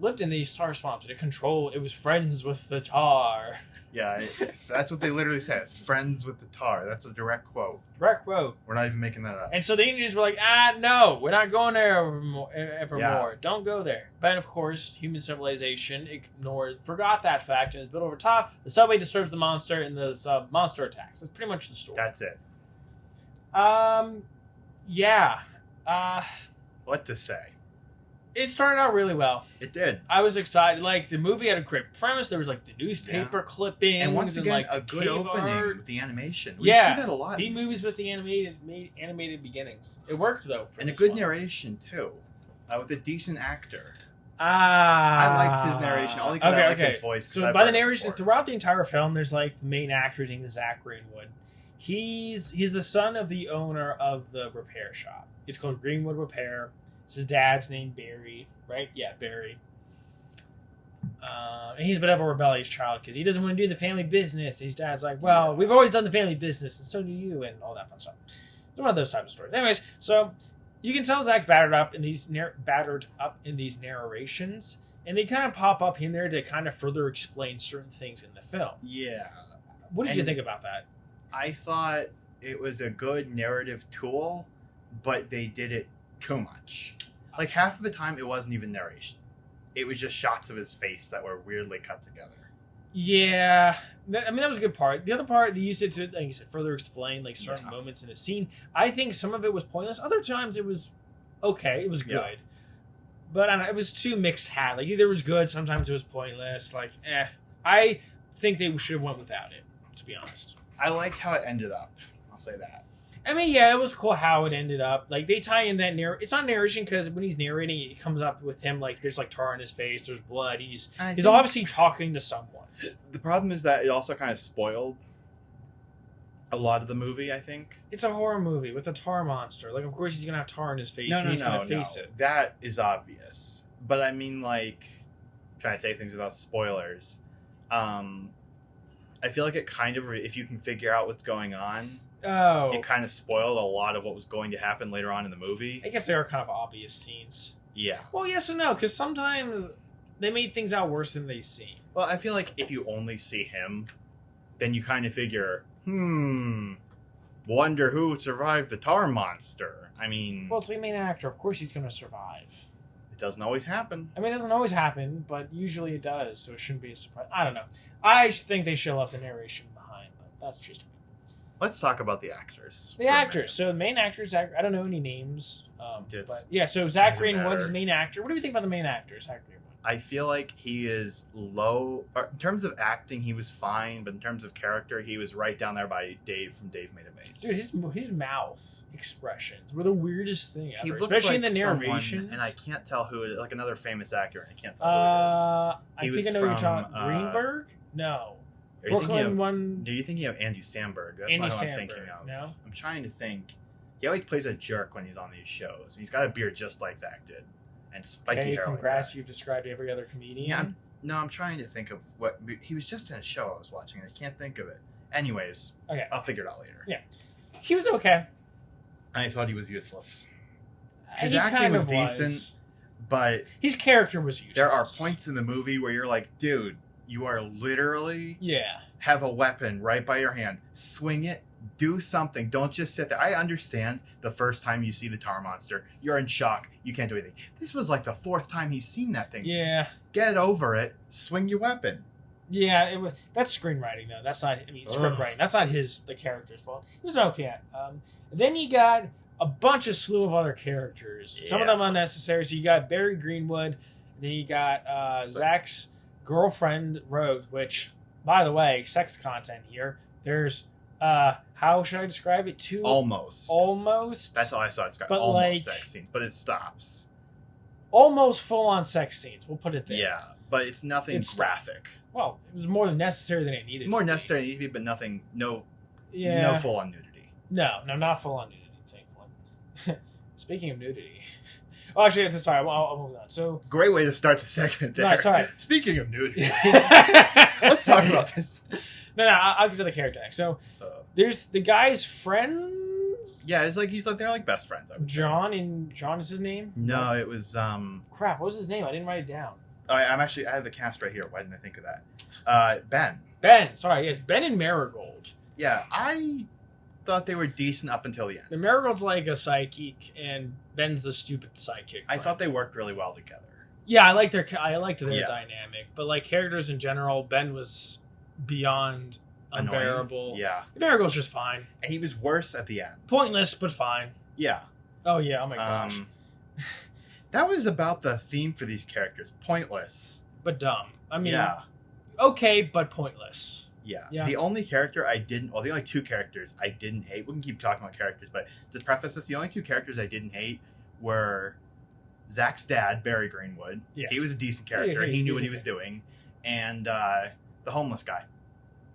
S2: lived in these tar swamps. It was friends with the tar.
S1: Yeah, that's what they literally said. Friends with the tar. That's a direct quote.
S2: Direct quote.
S1: We're not even making that up.
S2: And so the Indians were like, no, we're not going there evermore. Don't go there. But of course, human civilization forgot that fact, and is built over top. The subway disturbs the monster, and the monster attacks. That's pretty much the story.
S1: That's it.
S2: Yeah.
S1: What to say?
S2: It started out really well.
S1: It did.
S2: I was excited. Like, the movie had a great premise. There was, like, the newspaper clippings.
S1: And once again,
S2: like,
S1: a good opening
S2: art.
S1: with the animation.
S2: We
S1: see that a lot.
S2: B-movies with the animated beginnings. It worked, though.
S1: And a good narration, too. With a decent actor. I liked his narration. Only because I like his voice.
S2: So, by the narration, throughout the entire film, there's, like, the main actor named Zach Greenwood. He's the son of the owner of the repair shop. It's called Greenwood Repair. His dad's named Barry, right? Yeah, Barry. And he's a bit of a rebellious child because he doesn't want to do the family business. His dad's like, well, we've always done the family business, and so do you, and all that fun stuff. It's one of those types of stories. Anyways, so you can tell Zach's battered up in these narrations, and they kind of pop up in there to kind of further explain certain things in the film.
S1: Yeah.
S2: What did you think about that?
S1: I thought it was a good narrative tool, but they did it too much. Like, half of the time, it wasn't even narration. It was just shots of his face that were weirdly cut together.
S2: Yeah. I mean, that was a good part. The other part, they used it to, like you said, further explain, like, certain moments in the scene. I think some of it was pointless. Other times, it was okay. It was good. Yeah. But I don't know, it was too mixed hat. Like, either it was good, sometimes it was pointless. Like, I think they should have went without it, to be honest.
S1: I liked how it ended up. I'll say that.
S2: I mean, yeah, it was cool how it ended up. Like, they tie in that it's not narration because when he's narrating, it comes up with him, like, there's, like, tar on his face, there's blood. He's obviously talking to someone.
S1: The problem is that it also kind of spoiled a lot of the movie, I think.
S2: It's a horror movie with a tar monster. Like, of course he's going to have tar on his face, and he's going to face it.
S1: That is obvious. But, I mean, like, trying to say things without spoilers. I feel like it kind of, if you can figure out what's going on, it kind of spoiled a lot of what was going to happen later on in the movie.
S2: I guess they are kind of obvious scenes.
S1: Yeah.
S2: Well, yes and no, because sometimes they made things out worse than they seem.
S1: Well, I feel like if you only see him, then you kind of figure, wonder who survived the tar monster. I mean...
S2: Well, it's the main actor. Of course he's going to survive.
S1: It doesn't always happen.
S2: I mean, it doesn't always happen, but usually it does, so it shouldn't be a surprise. I don't know. I think they should have left the narration behind, but that's just me.
S1: Let's talk about the actors.
S2: The actors. So the main actors, I don't know any names. But yeah, so Zach Greenwood is the main actor. What do you think about the main actor, Zach Greenwood?
S1: I feel like he is low. In terms of acting, he was fine, but in terms of character, he was right down there by Dave from Dave Made It Maze.
S2: Dude, his mouth expressions were the weirdest thing ever,
S1: like
S2: especially in the narrations.
S1: And I can't tell who it is. Like another famous actor, and I can't tell who it is.
S2: I think I know who you're talking. Greenberg? No. Brooklyn one.
S1: Do you thinking of Andy Samberg? That's not who I'm thinking of.
S2: No.
S1: I'm trying to think. He always plays a jerk when he's on these shows. He's got a beard just like Zach did. And spiky hair
S2: congrats,
S1: like
S2: you've described every other comedian.
S1: Yeah, I'm trying to think of what... He was just in a show I was watching, and I can't think of it. Anyways,
S2: okay,
S1: I'll figure it out later.
S2: Yeah. He was okay.
S1: I thought he was useless. His acting was decent, but...
S2: His character was useless.
S1: There are points in the movie where you're like, dude, you are literally...
S2: Yeah.
S1: Have a weapon right by your hand. Swing it. Do something. Don't just sit there. I understand the first time you see the tar monster, you're in shock. You can't do anything. This was like the fourth time he's seen that thing.
S2: Yeah.
S1: Get over it. Swing your weapon.
S2: Yeah, it was. That's screenwriting though. That's not. I mean, script writing. That's not the character's fault. It was okay. Then you got a bunch of slew of other characters. Yeah. Some of them unnecessary. So you got Barry Greenwood. Then you got Zach's girlfriend Rose. Which, by the way, sex content here. There's. How should I describe it? Almost.
S1: That's all I saw. It's got almost like, sex scenes, but it stops.
S2: Almost full-on sex scenes. We'll put it there.
S1: Yeah, but it's nothing graphic.
S2: Well, it was more than necessary than it needed.
S1: More necessary than it needed to be, but nothing. No full-on nudity.
S2: No, not full-on nudity. Thankfully. Speaking of nudity. Oh, actually, sorry. I'll move on. So
S1: great way to start the segment there.
S2: No, sorry.
S1: Speaking of nudity, let's talk about this.
S2: No, I'll get to the character next. So there's the guy's friends.
S1: Yeah, it's like they're like best friends.
S2: John is his name.
S1: No, it was
S2: Crap, what was his name? I didn't write it down.
S1: I have the cast right here. Why didn't I think of that? Ben.
S2: Ben. Sorry, yes, Ben and Marigold.
S1: Yeah, I thought they were decent up until the end.
S2: The Marigold's like a psychic, and Ben's the stupid sidekick.
S1: I thought they worked really well together.
S2: Yeah, I liked their
S1: Yeah.
S2: dynamic, but like characters in general, Ben was beyond unbearable.
S1: Annoying. Yeah,
S2: Marigold's just fine.
S1: and he was worse at the end.
S2: Pointless, but fine.
S1: Yeah.
S2: Oh yeah, oh my gosh.
S1: That was about the theme for these characters. Pointless.
S2: But dumb. I mean,
S1: Yeah.
S2: okay, but pointless.
S1: Yeah.
S2: Yeah.
S1: The only character I didn't, well, the only two characters I didn't hate, we can keep talking about characters, but to preface this, the only two characters I didn't hate were Zach's dad, Barry Greenwood.
S2: Yeah.
S1: He was a decent character.
S2: Yeah,
S1: he knew
S2: was
S1: what he
S2: okay.
S1: was doing. And the homeless guy,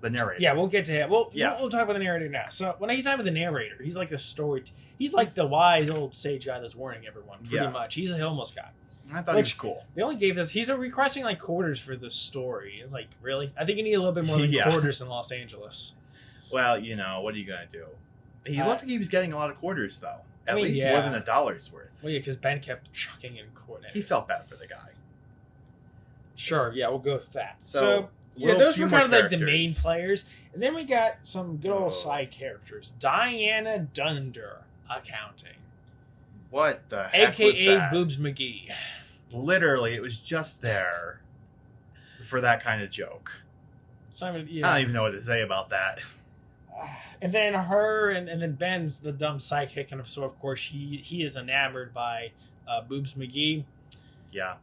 S1: the narrator.
S2: Yeah, we'll get to him. We'll talk about the narrator now. So when he's not with the narrator, he's like the story. He's like the wise old sage guy that's warning everyone. Pretty
S1: Yeah.
S2: much. He's a homeless guy.
S1: I thought he was
S2: Which-
S1: cool.
S2: They only gave this. He's requesting like quarters for this story. It's like really. I think you need a little bit more than
S1: Yeah.
S2: quarters in Los Angeles.
S1: Well, you know, what are you going to do? He looked like he was getting a lot of quarters, though. At
S2: mean,
S1: least
S2: yeah.
S1: more than $1 worth.
S2: Well, yeah, because Ben kept chucking in quarters.
S1: He felt bad for the guy.
S2: Sure. Yeah, we'll go with that.
S1: So,
S2: So yeah,
S1: little
S2: those
S1: few
S2: were
S1: more
S2: kind of like the main
S1: characters.
S2: players, and then we got some good
S1: Oh.
S2: old side characters. Diana Dunder, accounting,
S1: What the heck was
S2: aka
S1: that?
S2: Boobs McGee.
S1: Literally, it was just there for that kind of joke.
S2: Simon,
S1: I
S2: yeah.
S1: don't even know what to say about that.
S2: And then her and then Ben's the dumb sidekick, and so of course he is enamored by Boobs McGee.
S1: Yeah.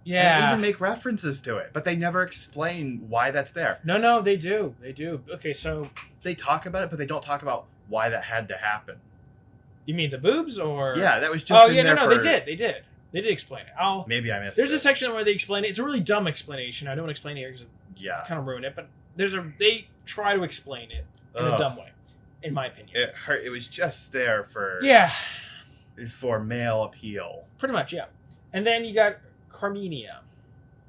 S2: Yeah.
S1: And even make references to it, but they never explain why that's there.
S2: No, they do. They do. Okay, so
S1: They talk about it, but they don't talk about why that had to happen.
S2: you mean the boobs or
S1: Yeah, that was just
S2: Oh
S1: in
S2: yeah,
S1: there
S2: no,
S1: for...
S2: they did explain it.
S1: Maybe I missed
S2: There's
S1: it.
S2: a section where they explain it. It's a really dumb explanation. I don't want to explain it here because
S1: Yeah.
S2: kind of ruin it, but they try to explain it in a
S1: Ugh.
S2: dumb way, in my opinion.
S1: It hurt. It was just there for
S2: Yeah,
S1: male appeal.
S2: pretty much, yeah. And then you got Carmenia.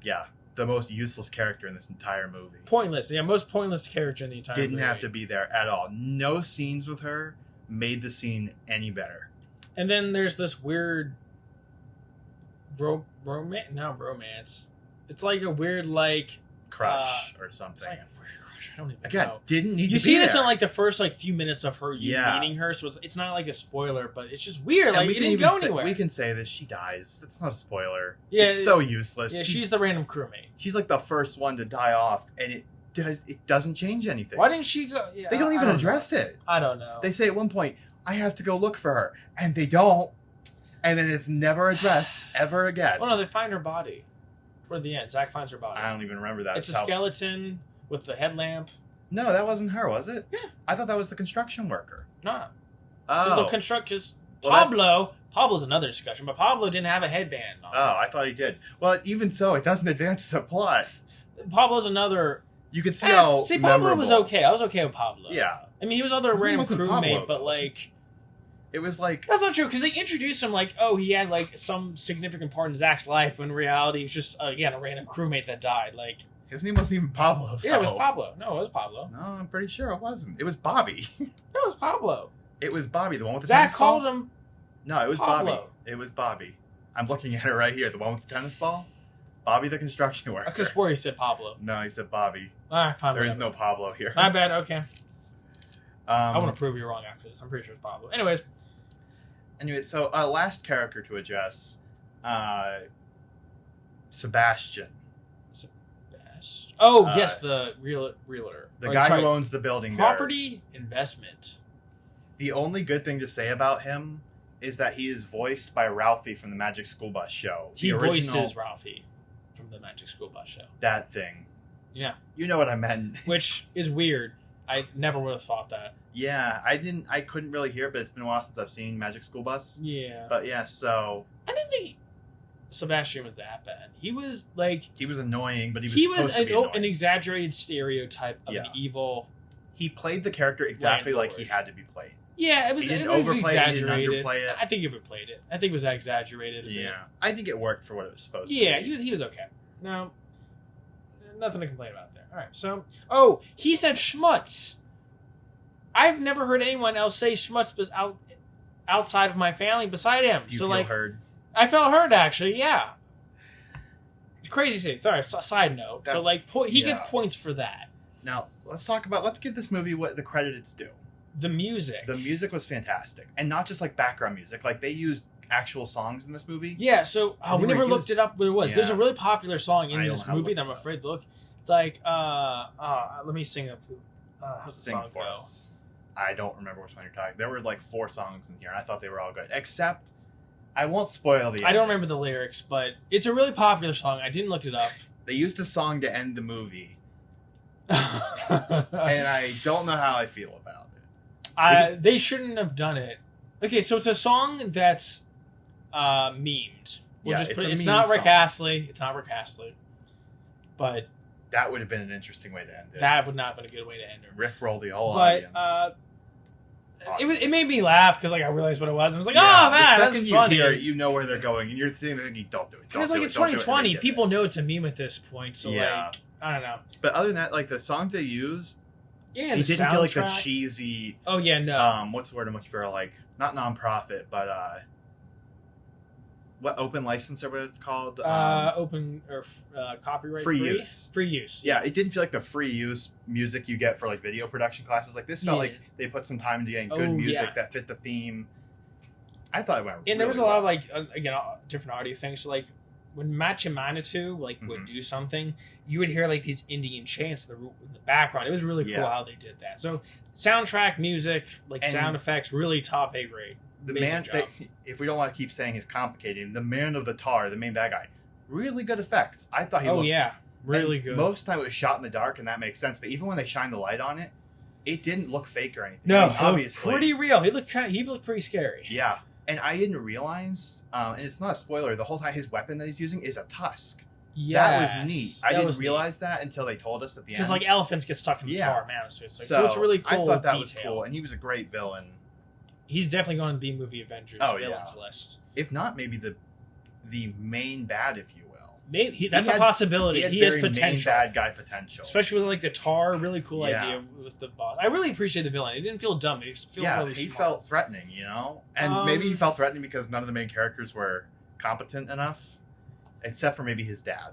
S1: Yeah. The most useless character in this entire movie.
S2: Pointless. Yeah, most pointless character in the entire
S1: Didn't
S2: movie.
S1: have to be there at all. No scenes with her made the scene any better.
S2: And then there's this weird romance. Not romance. It's like a weird, like...
S1: Crush or
S2: It's
S1: something.
S2: like a weird crush. I don't even
S1: Again,
S2: know.
S1: didn't need
S2: You
S1: to
S2: see
S1: be
S2: this
S1: there.
S2: in like the first like few minutes of her
S1: Yeah.
S2: meeting her, so it's not like a spoiler, but it's just weird.
S1: And
S2: Like
S1: we
S2: it
S1: can
S2: didn't
S1: even
S2: go
S1: say,
S2: anywhere.
S1: we can say this. She dies. That's not a spoiler.
S2: Yeah,
S1: it's so useless.
S2: Yeah,
S1: She-
S2: she's the random crewmate.
S1: she's like the first one to die off, and it doesn't change anything.
S2: Why didn't she go? Yeah,
S1: They don't
S2: I
S1: even
S2: know.
S1: address it.
S2: I don't know.
S1: They say at one point, "I have to go look for her," and they don't, and then it's never addressed ever again.
S2: Oh no, they find her body toward the end. Zach finds her body.
S1: I don't even remember that.
S2: It's a
S1: How-
S2: skeleton with the headlamp.
S1: No, that wasn't her, was it?
S2: Yeah.
S1: I thought that was the construction worker.
S2: Nah.
S1: Oh.
S2: The constructors.
S1: Well, that-
S2: Pablo's another discussion, but Pablo didn't have a headband on.
S1: Oh, I thought he did. Well, even so, it doesn't advance the plot.
S2: Pablo's another.
S1: You can see how
S2: See, Pablo was
S1: memorable-
S2: okay. I was okay with Pablo.
S1: Yeah.
S2: I mean, he was other
S1: His name
S2: random
S1: wasn't
S2: crewmate,
S1: Pablo,
S2: but
S1: though.
S2: like.
S1: It was like...
S2: That's not true, because they introduced him like, oh, he had like some significant part in Zach's life, when in reality, he was just, again, a random crewmate that died. Like,
S1: His name wasn't even Pablo,
S2: yeah, it was
S1: though.
S2: Pablo. No, it was Pablo.
S1: No, I'm pretty sure it wasn't. It was Bobby.
S2: No, it was Pablo.
S1: It was Bobby, the one with the
S2: Zach
S1: tennis ball?
S2: called him.
S1: No, it was
S2: Pablo.
S1: Bobby. It was Bobby. I'm looking at it right here. The one with the tennis ball? Bobby the construction worker.
S2: I could swear he said Pablo.
S1: No, he said Bobby.
S2: All right, fine.
S1: There is
S2: whatever.
S1: no Pablo here.
S2: My bad. Okay, I want
S1: Um,
S2: to prove you wrong after this. I'm pretty sure it's Pablo. Anyways,
S1: anyway, so last character to address, Sebastian.
S2: oh
S1: Uh,
S2: yes, the realtor,
S1: The
S2: Or,
S1: guy
S2: sorry,
S1: who owns the building there.
S2: property investment.
S1: The only good thing to say about him is that he is voiced by Ralphie from the Magic School Bus show.
S2: He
S1: the original,
S2: voices Ralphie from the Magic School Bus show.
S1: that thing.
S2: Yeah,
S1: You know what I meant.
S2: which is weird. I never would have thought that.
S1: Yeah, I couldn't really hear it, but it's been a while since I've seen Magic School Bus.
S2: Yeah,
S1: But yeah, so
S2: I didn't think Sebastian was that bad. He was like
S1: he was annoying, but he was supposed to be
S2: an
S1: annoying.
S2: exaggerated stereotype of
S1: Yeah.
S2: an evil.
S1: He played the character exactly like he
S2: Landlord.
S1: had to be played.
S2: Yeah, it was.
S1: He didn't
S2: it was
S1: overplay it, he didn't
S2: exaggerated.
S1: underplay it.
S2: I think he overplayed it. I think it was exaggerated. a bit.
S1: Yeah, I think it worked for what it was supposed
S2: Yeah,
S1: to be.
S2: he was okay. No, nothing to complain about there. All right, so he said schmutz. I've never heard anyone else say schmutz outside of my family beside him.
S1: Do you
S2: so
S1: feel
S2: like,
S1: heard?
S2: I felt heard actually. Yeah, crazy thing. Sorry, side note. So like he gets points for that.
S1: Now let's give this movie what the credit it's due.
S2: The music.
S1: The music was fantastic, and not just like background music. Like they used actual songs in this movie.
S2: Yeah. So we never looked it up. What it was.
S1: Yeah.
S2: There's a really popular song in this movie that I'm afraid to look. It's like let me sing it. How's the song go?
S1: I don't remember which one you're talking. There was like 4 songs in here, and I thought they were all good, except I won't spoil the.
S2: I don't remember the lyrics, but it's a really popular song. I didn't look it up.
S1: They used a song to end the movie, and I don't know how I feel about it.
S2: They shouldn't have done it. Okay, so it's a song that's memed. It's not Rick Astley. It's not Rick Astley. But
S1: that would have been an interesting way to end it.
S2: That would not have been a good way to end it.
S1: Rickroll the whole audience.
S2: It made me laugh because like I realized what it was. I was like, oh man, that's funny.
S1: You hear it, you know where they're going, and you're sitting there thinking, don't do it.
S2: It's like it's 2020. People know it's a meme at this point, so
S1: yeah.
S2: like I don't know.
S1: But other than that, like the songs they used,
S2: yeah,
S1: it didn't feel like the cheesy.
S2: Oh yeah, no.
S1: What's the word I'm looking for? Like not nonprofit, but what open license or what it's called?
S2: Open or copyright free use. Free use.
S1: Yeah, it didn't feel like the free use music you get for like video production classes. Like this felt like they put some time into getting good music that fit the theme. I thought it went.
S2: And there was a lot of like again different audio things. So like when Matcha Manitou like would do something, you would hear like these Indian chants in the background. It was really cool how they did that. So soundtrack, music, like sound effects, really top A grade.
S1: The man, if we don't want to keep saying he's complicated, the man of the tar, the main bad guy, really good effects. I thought he looked... really good. Most of the time it was shot in the dark, and that makes sense. But even when they shined the light on it, it didn't look fake or anything.
S2: No, obviously. Pretty real. He looked pretty scary.
S1: Yeah. And I didn't realize, and it's not a spoiler, the whole time his weapon that he's using is a tusk.
S2: Yeah,
S1: that was neat. I didn't realize that until they told us at the end.
S2: Because like elephants get stuck in the tar, man. So it's really cool.
S1: I thought that
S2: detail.
S1: Was cool, and he was a great villain.
S2: He's definitely going to B-movie Avengers villains list.
S1: If not, maybe the main bad, if you will.
S2: Maybe that's a possibility. He has potential.
S1: Main bad guy potential,
S2: especially with like the tar. Really cool idea with the boss. I really appreciate the villain. It didn't feel dumb. It felt really smart.
S1: He felt threatening, you know, and maybe he felt threatening because none of the main characters were competent enough, except for maybe his dad.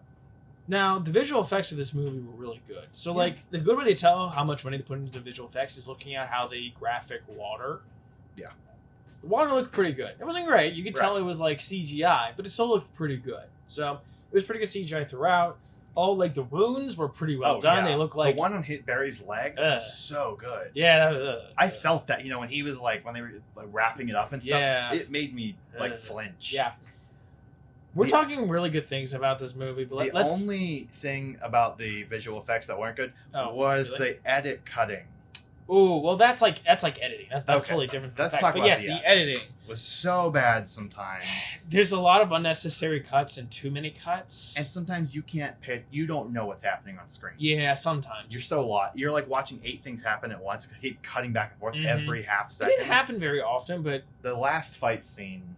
S2: Now, the visual effects of this movie were really good. So, like, the good way to tell how much money they put into the visual effects is looking at how they graphic water.
S1: Yeah.
S2: The water looked pretty good. It wasn't great. You could tell it was, like, CGI, but it still looked pretty good. So, it was pretty good CGI throughout. All, like, the wounds were pretty well done. Yeah. They look like...
S1: The one on Barry's leg was so good.
S2: Yeah.
S1: I felt that, you know, when he was, like, when they were like, wrapping it up and stuff, it made me, like, flinch.
S2: Yeah. We're talking really good things about this movie, but
S1: the only thing about the visual effects that weren't good was the edit cutting.
S2: Oh, well, that's like editing. That's totally different.
S1: Let's talk about
S2: the editing
S1: was so bad sometimes.
S2: There's a lot of unnecessary cuts and too many cuts,
S1: and sometimes you can't pick. You don't know what's happening on screen.
S2: Yeah, sometimes
S1: you're so lost. You're like watching 8 things happen at once. Keep cutting back and forth every half second.
S2: It didn't happen very often, but
S1: the last fight scene.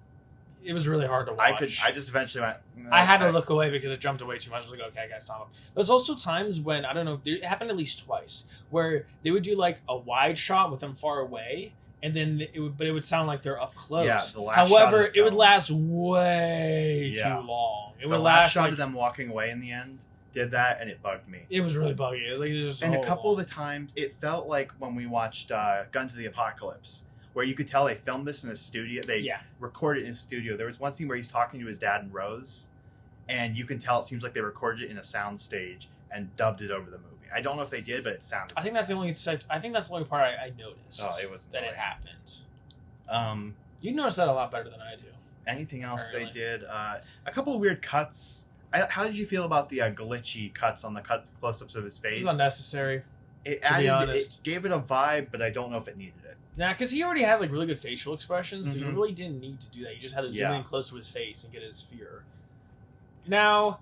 S2: It was really hard to watch.
S1: I just eventually went...
S2: I had to look away because it jumped away too much. I was like, okay, I gotta stop. There's also times when, I don't know, it happened at least twice, where they would do like a wide shot with them far away, and then it would sound like they're up close.
S1: Yeah, the last shot
S2: However, it would last way too long. It would last
S1: shot of them walking away in the end did that, and it bugged me.
S2: It was really buggy. It was
S1: and a couple of the times, it felt like when we watched Guns of the Apocalypse, where you could tell they filmed this in a studio. They recorded it in a studio. There was one scene where he's talking to his dad and Rose, and you can tell it seems like they recorded it in a sound stage and dubbed it over the movie. I don't know if they did, but it sounded.
S2: I think that's the only part I noticed.
S1: Oh, it was
S2: that it happened. You noticed that a lot better than I do.
S1: Anything else they did? A couple of weird cuts. How did you feel about the glitchy cuts on the close-ups of his face?
S2: It was unnecessary.
S1: It gave it a vibe, but I don't know if it needed it.
S2: Yeah, because he already has like really good facial expressions, so you really didn't need to do that. You just had to zoom in close to his face and get his fear. Now,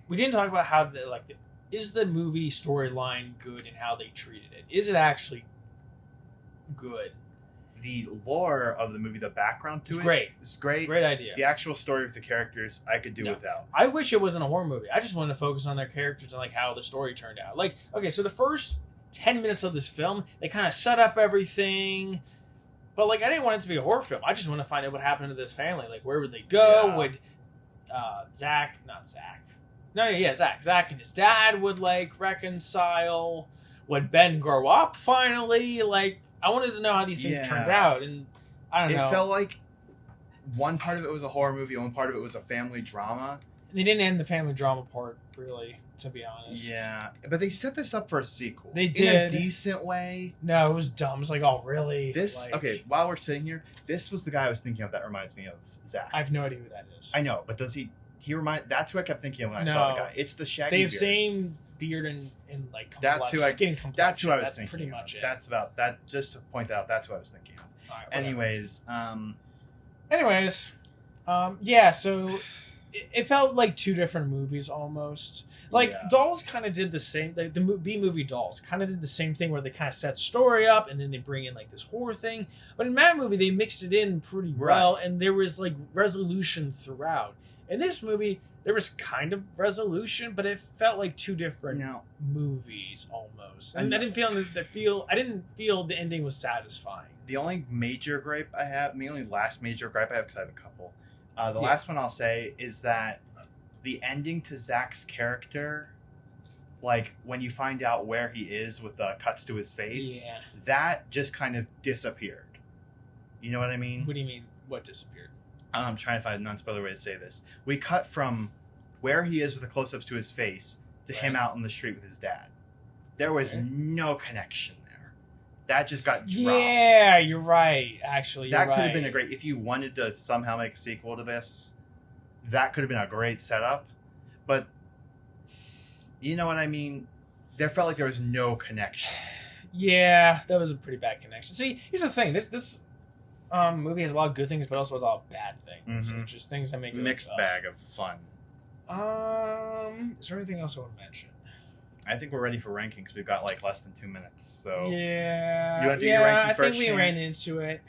S2: we didn't talk about how is the movie storyline good and how they treated it? Is it actually good?
S1: The lore of the movie, the background to it's great.
S2: Great idea.
S1: The actual story of the characters, I could do without.
S2: I wish it wasn't a horror movie. I just wanted to focus on their characters and like how the story turned out. Like, okay, so the first 10 minutes of this film, they kind of set up everything, but like I didn't want it to be a horror film. I just want to find out what happened to this family. Like, where would they go? Would No, yeah, Zach. Zach and his dad would like reconcile. Would Ben grow up finally? Like, I wanted to know how these things turned out, and I don't know.
S1: It felt like one part of it was a horror movie, one part of it was a family drama.
S2: They didn't end the family drama part, really, to be honest.
S1: Yeah, but they set this up for a sequel.
S2: They did.
S1: In a decent way.
S2: No, it was dumb. It was like, oh, really?
S1: Okay, while we're sitting here, this was the guy I was thinking of that reminds me of Zach.
S2: I have no idea who that is.
S1: I know, but does he that's who I kept thinking of when I saw the guy. It's the shaggy
S2: They have
S1: beard.
S2: same beard and like
S1: skin
S2: complexion.
S1: That's who I was
S2: that's
S1: thinking
S2: pretty
S1: of.
S2: much it.
S1: That's about that. Just to point out, that's what I was thinking of.
S2: All right,
S1: Anyways,
S2: yeah. So it felt like two different movies almost. Like Dolls kind of did the same. Like the B movie Dolls kind of did the same thing where they kind of set story up and then they bring in like this horror thing. But in that movie, they mixed it in pretty well, and there was like resolution throughout. In this movie, there was kind of resolution, but it felt like two different movies almost. And I didn't feel the ending was satisfying.
S1: The only major gripe I have, the only last major gripe I have, because I have a couple. The last one I'll say is that the ending to Zach's character, like when you find out where he is with the cuts to his face, that just kind of disappeared. You know what I mean?
S2: What do you mean? What disappeared?
S1: I'm trying to find a non-spoiler way to say this. We cut from where he is with the close-ups to his face to him out in the street with his dad. There was no connection there. That just got dropped.
S2: Yeah, you're right. Actually,
S1: that could have been if you wanted to somehow make a sequel to this, that could have been a great setup. But you know what I mean? There felt like there was no connection.
S2: Yeah, that was a pretty bad connection. See, here's the thing. This movie has a lot of good things, but also a lot of bad things. So just things that make it
S1: mixed bag of fun.
S2: Is there anything else I want to mention?
S1: I think we're ready for rankings. We've got like less than 2 minutes. So
S2: yeah,
S1: you want to do your ranking first?
S2: I think we ran into it.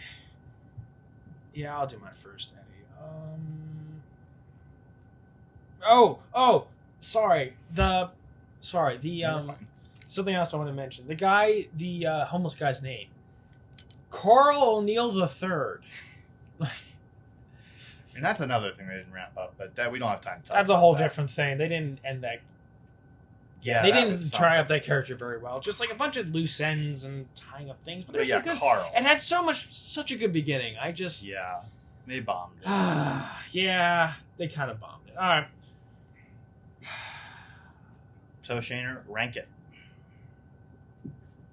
S2: Yeah, I'll do my first, Eddie. Sorry. Something else I want to mention. The guy, the homeless guy's name, Carl O'Neill III.
S1: And that's another thing they didn't wrap up, but that we don't have time to talk
S2: That's a
S1: about
S2: whole
S1: that.
S2: different thing. They didn't end that.
S1: Yeah,
S2: they didn't try up that character very well. Just like a bunch of loose ends and tying up things. But there's a good,
S1: Carl.
S2: It had such a good beginning.
S1: They bombed it.
S2: Yeah, they kind of bombed it. All right.
S1: So Shaner, rank it.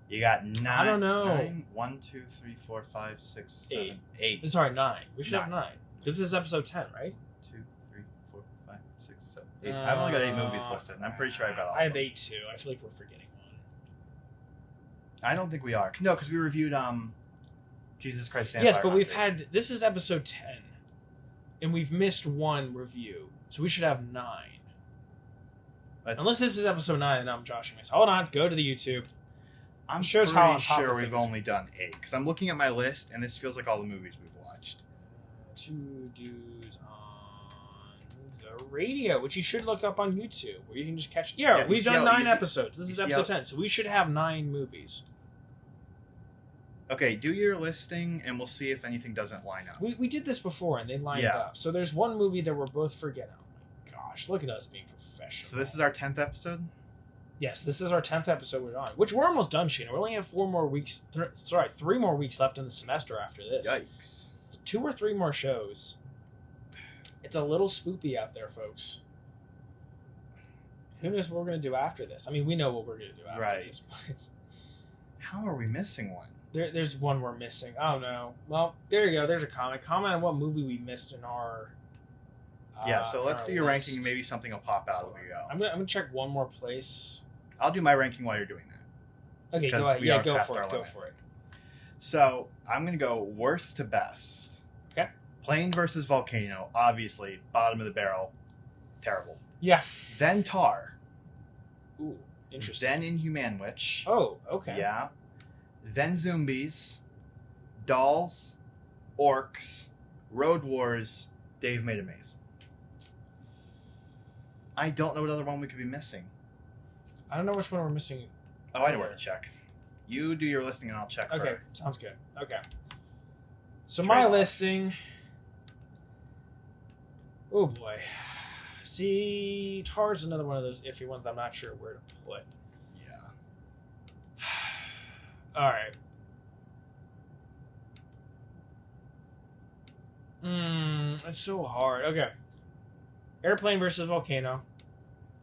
S1: You got 9.
S2: I don't know.
S1: 1, 2, 3, 4, 5, 6, 7, 8.
S2: Sorry, 9. We should have 9. This is episode 10, right?
S1: 2, 3, 4, 5, 6, 7, 8. I've only got 8 movies listed, and I'm pretty sure I got all of them.
S2: I have 8 too. I feel like we're forgetting one.
S1: I don't think we are. No, because we reviewed Jesus Christ Vampire
S2: Yes, but
S1: Hunter.
S2: we've had... This is episode 10. And we've missed one review. So we should have 9. Unless this is episode 9 and I'm joshing myself. Hold on. Go to the YouTube.
S1: I'm
S2: sure
S1: we've only done 8. Because I'm looking at my list, and this feels like all the movies we've watched.
S2: 2 dudes on the radio, which you should look up on YouTube, where you can just catch... Yeah, we've done 9 episodes. This is episode 10, so we should have 9 movies.
S1: Okay, do your listing, and we'll see if anything doesn't line up.
S2: We did this before, and they lined up. So there's one movie that we're both forgetting. Oh my gosh, look at us being professional.
S1: So this is our 10th episode?
S2: Yes, this is our 10th episode we're on, which we're almost done, Sheena. We only have 3 more weeks left in the semester after this.
S1: Yikes.
S2: 2 or 3 more shows. It's a little spoopy out there, folks. Who knows what we're going to do after this? I mean, we know what we're going to do after this. But
S1: how are we missing one?
S2: There's one we're missing. Oh, no. Well, there you go. There's a comment. Comment on what movie we missed in our...
S1: so let's do your ranking. Maybe something will pop out as we go.
S2: I'm gonna check one more place.
S1: I'll do my ranking while you're doing that.
S2: Okay, go ahead. Yeah, go for it. Go for it.
S1: So I'm gonna go worst to best.
S2: Okay.
S1: Plane versus Volcano, obviously bottom of the barrel, terrible.
S2: Yeah.
S1: Then Tar.
S2: Ooh, interesting.
S1: Then Inhuman Witch.
S2: Oh, okay.
S1: Yeah. Then Zombies, Dolls, Orcs, Road Wars, Dave Made a Maze. I don't know what other one we could be missing.
S2: I don't know which one we're missing.
S1: Oh, I know where to check. You do your listing and I'll check for...
S2: Okay, sounds good. Okay. So my listing... Oh, boy. See, Tar's another one of those iffy ones that I'm not sure where to put.
S1: Yeah.
S2: All right. It's so hard. Okay. Airplane versus Volcano.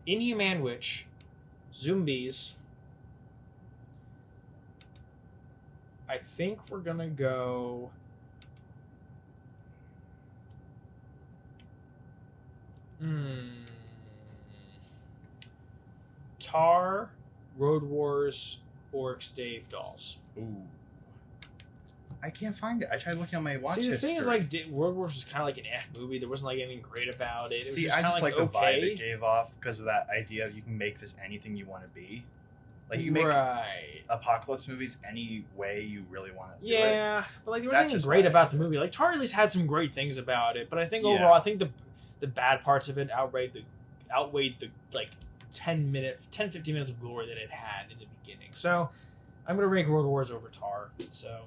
S2: Inhuman Witch. Zombies. I think we're gonna go. Tar, Road Wars, Orcs, Dave, Dolls.
S1: Ooh. I can't find it. I tried looking on my watch
S2: See, the
S1: history.
S2: thing is, like, Road Wars was kind of like an movie. There wasn't like anything great about it. It was
S1: See,
S2: just
S1: I
S2: kind
S1: just
S2: of
S1: like the
S2: okay.
S1: vibe it gave off because of that idea of you can make this anything you want to be. Like you make
S2: right.
S1: apocalypse movies any way you really want to do it.
S2: Yeah, but like there
S1: That's
S2: wasn't
S1: just
S2: anything great
S1: why I
S2: about the
S1: like it.
S2: movie. Like Tar at least had some great things about it, but I think
S1: Yeah.
S2: overall, I think the bad parts of it outweighed the like 10, 15 minutes of glory that it had in the beginning. So I'm gonna rank Road Wars over Tar. So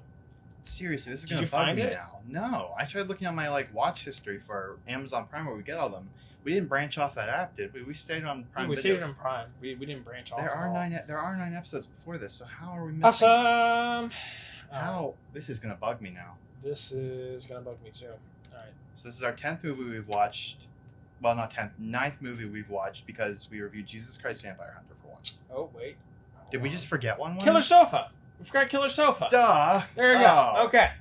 S1: Seriously, this is
S2: Did
S1: gonna
S2: you
S1: bug
S2: find
S1: me
S2: it?
S1: now. No, I tried looking on my like watch history for Amazon Prime where we get all them. We didn't branch off that app, did we? We stayed on Prime.
S2: we
S1: Videos.
S2: stayed on Prime. We didn't branch off.
S1: There
S2: at
S1: are
S2: all.
S1: 9. There are 9 episodes before this. So how are we missing?
S2: Awesome.
S1: How? This is gonna bug me now.
S2: This is gonna bug me too. All right.
S1: So this is our 10th movie we've watched. Well, not 10th, 9th movie we've watched because we reviewed Jesus Christ Vampire Hunter for one.
S2: Oh wait.
S1: Did we just forget one?
S2: Killer Sofa? We forgot Killer Sofa.
S1: Duh.
S2: There you
S1: Oh.
S2: go. Okay.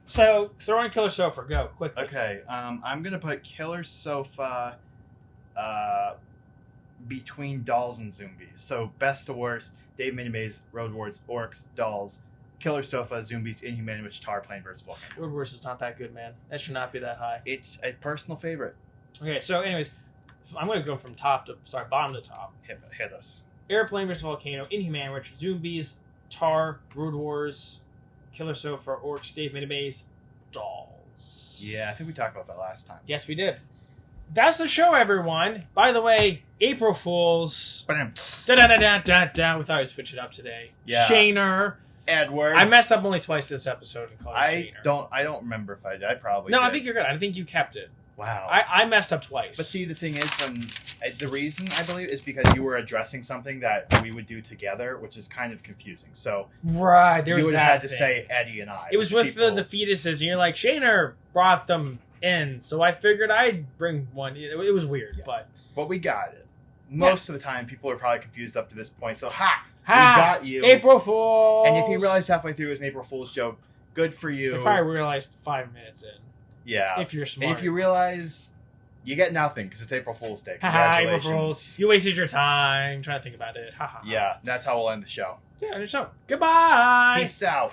S2: So throw in Killer Sofa. Go quickly.
S1: Okay. I'm gonna put Killer Sofa, between Dolls and Zombies. So best to worst: Dave Minimaze, Road Wars, Orcs, Dolls, Killer Sofa, Zombies, Inhuman Witch, Tar, Plane vs. Volcano.
S2: Road Wars is not that good, man. That should not be that high.
S1: It's a personal favorite.
S2: Okay, so anyways, I'm gonna go from bottom to top.
S1: Hit us.
S2: Airplane vs. Volcano, Inhuman Witch, Zombies, Tar, Road Wars, Killer Sofa, Orcs, Dave Minimaze, Dolls.
S1: Yeah, I think we talked about that last time.
S2: Yes, we did. That's the show, everyone. By the way, April Fools.
S1: Ba-dum.
S2: Da-da-da-da-da-da. We thought we'd switch it up today.
S1: Yeah.
S2: Shaner.
S1: Edward.
S2: I messed up only twice this episode and called it Shaner.
S1: I don't remember if I did. I probably
S2: No,
S1: did.
S2: I think you're good. I think you kept it.
S1: Wow.
S2: I messed up twice.
S1: But see, the thing is, the reason I believe is because you were addressing something that we would do together, which is kind of confusing. So
S2: right, there was
S1: you would
S2: that
S1: have had to
S2: thing.
S1: say Eddie and I.
S2: It was
S1: which
S2: with the fetuses, and you're like, Shaner brought them in, so I figured I'd bring one. It was weird,
S1: Yeah. But we got it. Most of the time, people are probably confused up to this point. So
S2: ha!
S1: we got you.
S2: April Fools.
S1: And if you realize halfway through it was an April Fool's joke, good for you.
S2: you probably realized 5 minutes in.
S1: Yeah.
S2: If you're smart.
S1: And if you realize, you get nothing because it's April Fool's Day.
S2: Haha,
S1: Congratulations.
S2: April Fools. You wasted your time trying to think about it. Haha.
S1: Yeah, that's how we'll end the show.
S2: Yeah, so goodbye.
S1: Peace out.